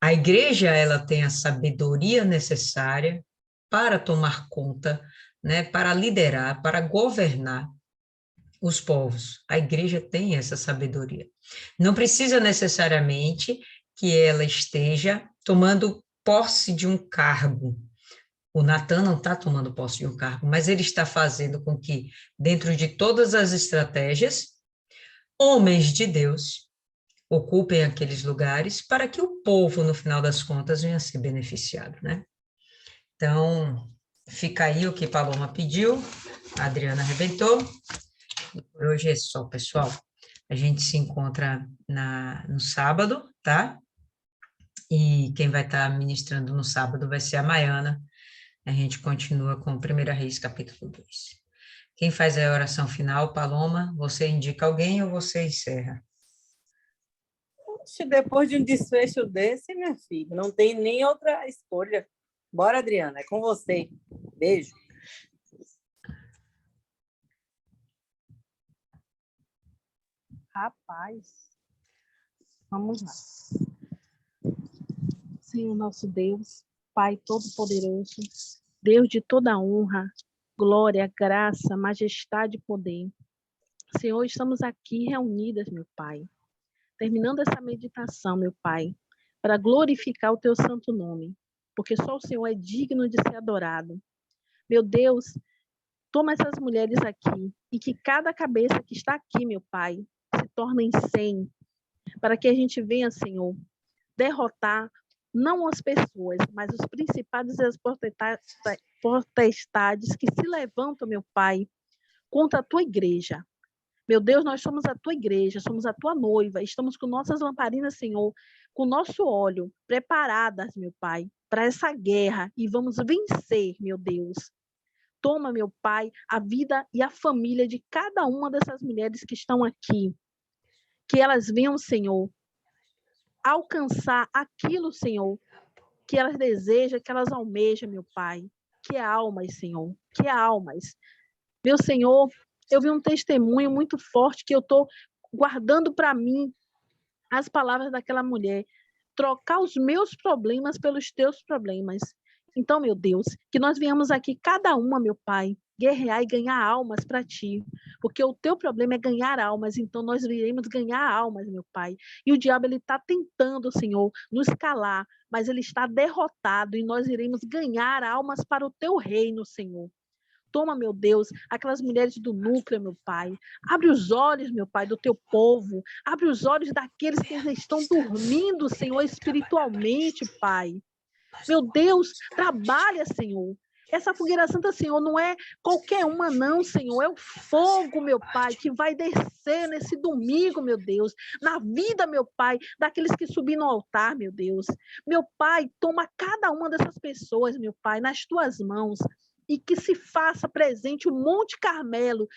a igreja, ela tem a sabedoria necessária para tomar conta, né? Para liderar, para governar os povos. A igreja tem essa sabedoria. Não precisa necessariamente que ela esteja tomando posse de um cargo. O Natã não está tomando posse de um cargo, mas ele está fazendo com que, dentro de todas as estratégias, homens de Deus ocupem aqueles lugares para que o povo, no final das contas, venha a ser beneficiado, né? Então, fica aí o que Paloma pediu, a Adriana arrebentou. E por hoje é só, pessoal. A gente se encontra no sábado, tá? E quem vai estar ministrando no sábado vai ser a Maiana. A gente continua com 1 Reis, capítulo 2. Quem faz a oração final, Paloma, você indica alguém ou você encerra? Depois de um desfecho desse, minha filha, não tem nem outra escolha. Bora, Adriana, é com você. Beijo. Rapaz, vamos lá. Senhor nosso Deus, Pai Todo-Poderoso, Deus de toda honra, glória, graça, majestade e poder. Senhor, estamos aqui reunidas, meu Pai, terminando essa meditação, meu Pai, para glorificar o Teu santo nome, porque só o Senhor é digno de ser adorado. Meu Deus, toma essas mulheres aqui e que cada cabeça que está aqui, meu Pai, se tornem 100, para que a gente venha, Senhor, derrotar não as pessoas, mas os principados e as potestades que se levantam, meu Pai, contra a tua igreja. Meu Deus, nós somos a tua igreja, somos a tua noiva, estamos com nossas lamparinas, Senhor, com nosso óleo preparadas, meu Pai, para essa guerra e vamos vencer, meu Deus. Toma, meu Pai, a vida e a família de cada uma dessas mulheres que estão aqui. Que elas venham, Senhor, alcançar aquilo, Senhor, que elas desejam, que elas almejam, meu Pai. Que é almas, Senhor, que é almas. Meu Senhor, eu vi um testemunho muito forte que eu estou guardando para mim as palavras daquela mulher. Trocar os meus problemas pelos teus problemas. Então, meu Deus, que nós venhamos aqui, cada uma, meu Pai, guerrear e ganhar almas para ti. Porque o teu problema é ganhar almas, então nós iremos ganhar almas, meu Pai. E o diabo, ele está tentando, Senhor, nos calar, mas ele está derrotado e nós iremos ganhar almas para o teu reino, Senhor. Toma, meu Deus, aquelas mulheres do núcleo, meu Pai. Abre os olhos, meu Pai, do teu povo. Abre os olhos daqueles que estão dormindo, Senhor, espiritualmente, Pai. Meu Deus, trabalha, Senhor. Essa fogueira santa, Senhor, não é qualquer uma, não, Senhor. É o fogo, meu Pai, que vai descer nesse domingo, meu Deus. Na vida, meu Pai, daqueles que subiram no altar, meu Deus. Meu Pai, toma cada uma dessas pessoas, meu Pai, nas tuas mãos. E que se faça presente o Monte Carmelo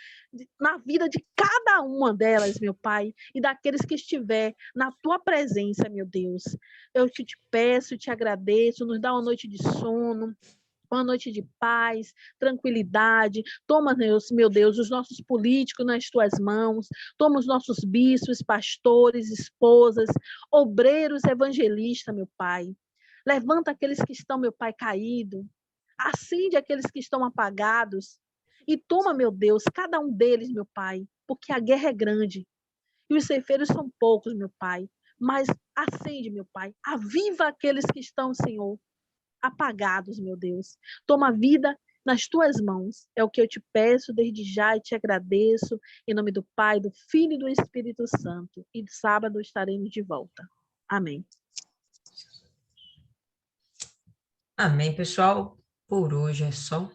na vida de cada uma delas, meu Pai, e daqueles que estiver na tua presença, meu Deus. Eu te peço, te agradeço, nos dá uma noite de sono, uma noite de paz, tranquilidade. Toma, meu Deus, os nossos políticos nas tuas mãos, toma os nossos bispos, pastores, esposas, obreiros, evangelistas, meu Pai. Levanta aqueles que estão, meu Pai, caído. Acende aqueles que estão apagados e toma, meu Deus, cada um deles, meu Pai, porque a guerra é grande e os ceifeiros são poucos, meu Pai, mas acende, meu Pai, aviva aqueles que estão, Senhor, apagados, meu Deus. Toma vida nas tuas mãos, é o que eu te peço desde já e te agradeço, em nome do Pai, do Filho e do Espírito Santo, e de sábado estaremos de volta. Amém. Amém, pessoal. Por hoje é só.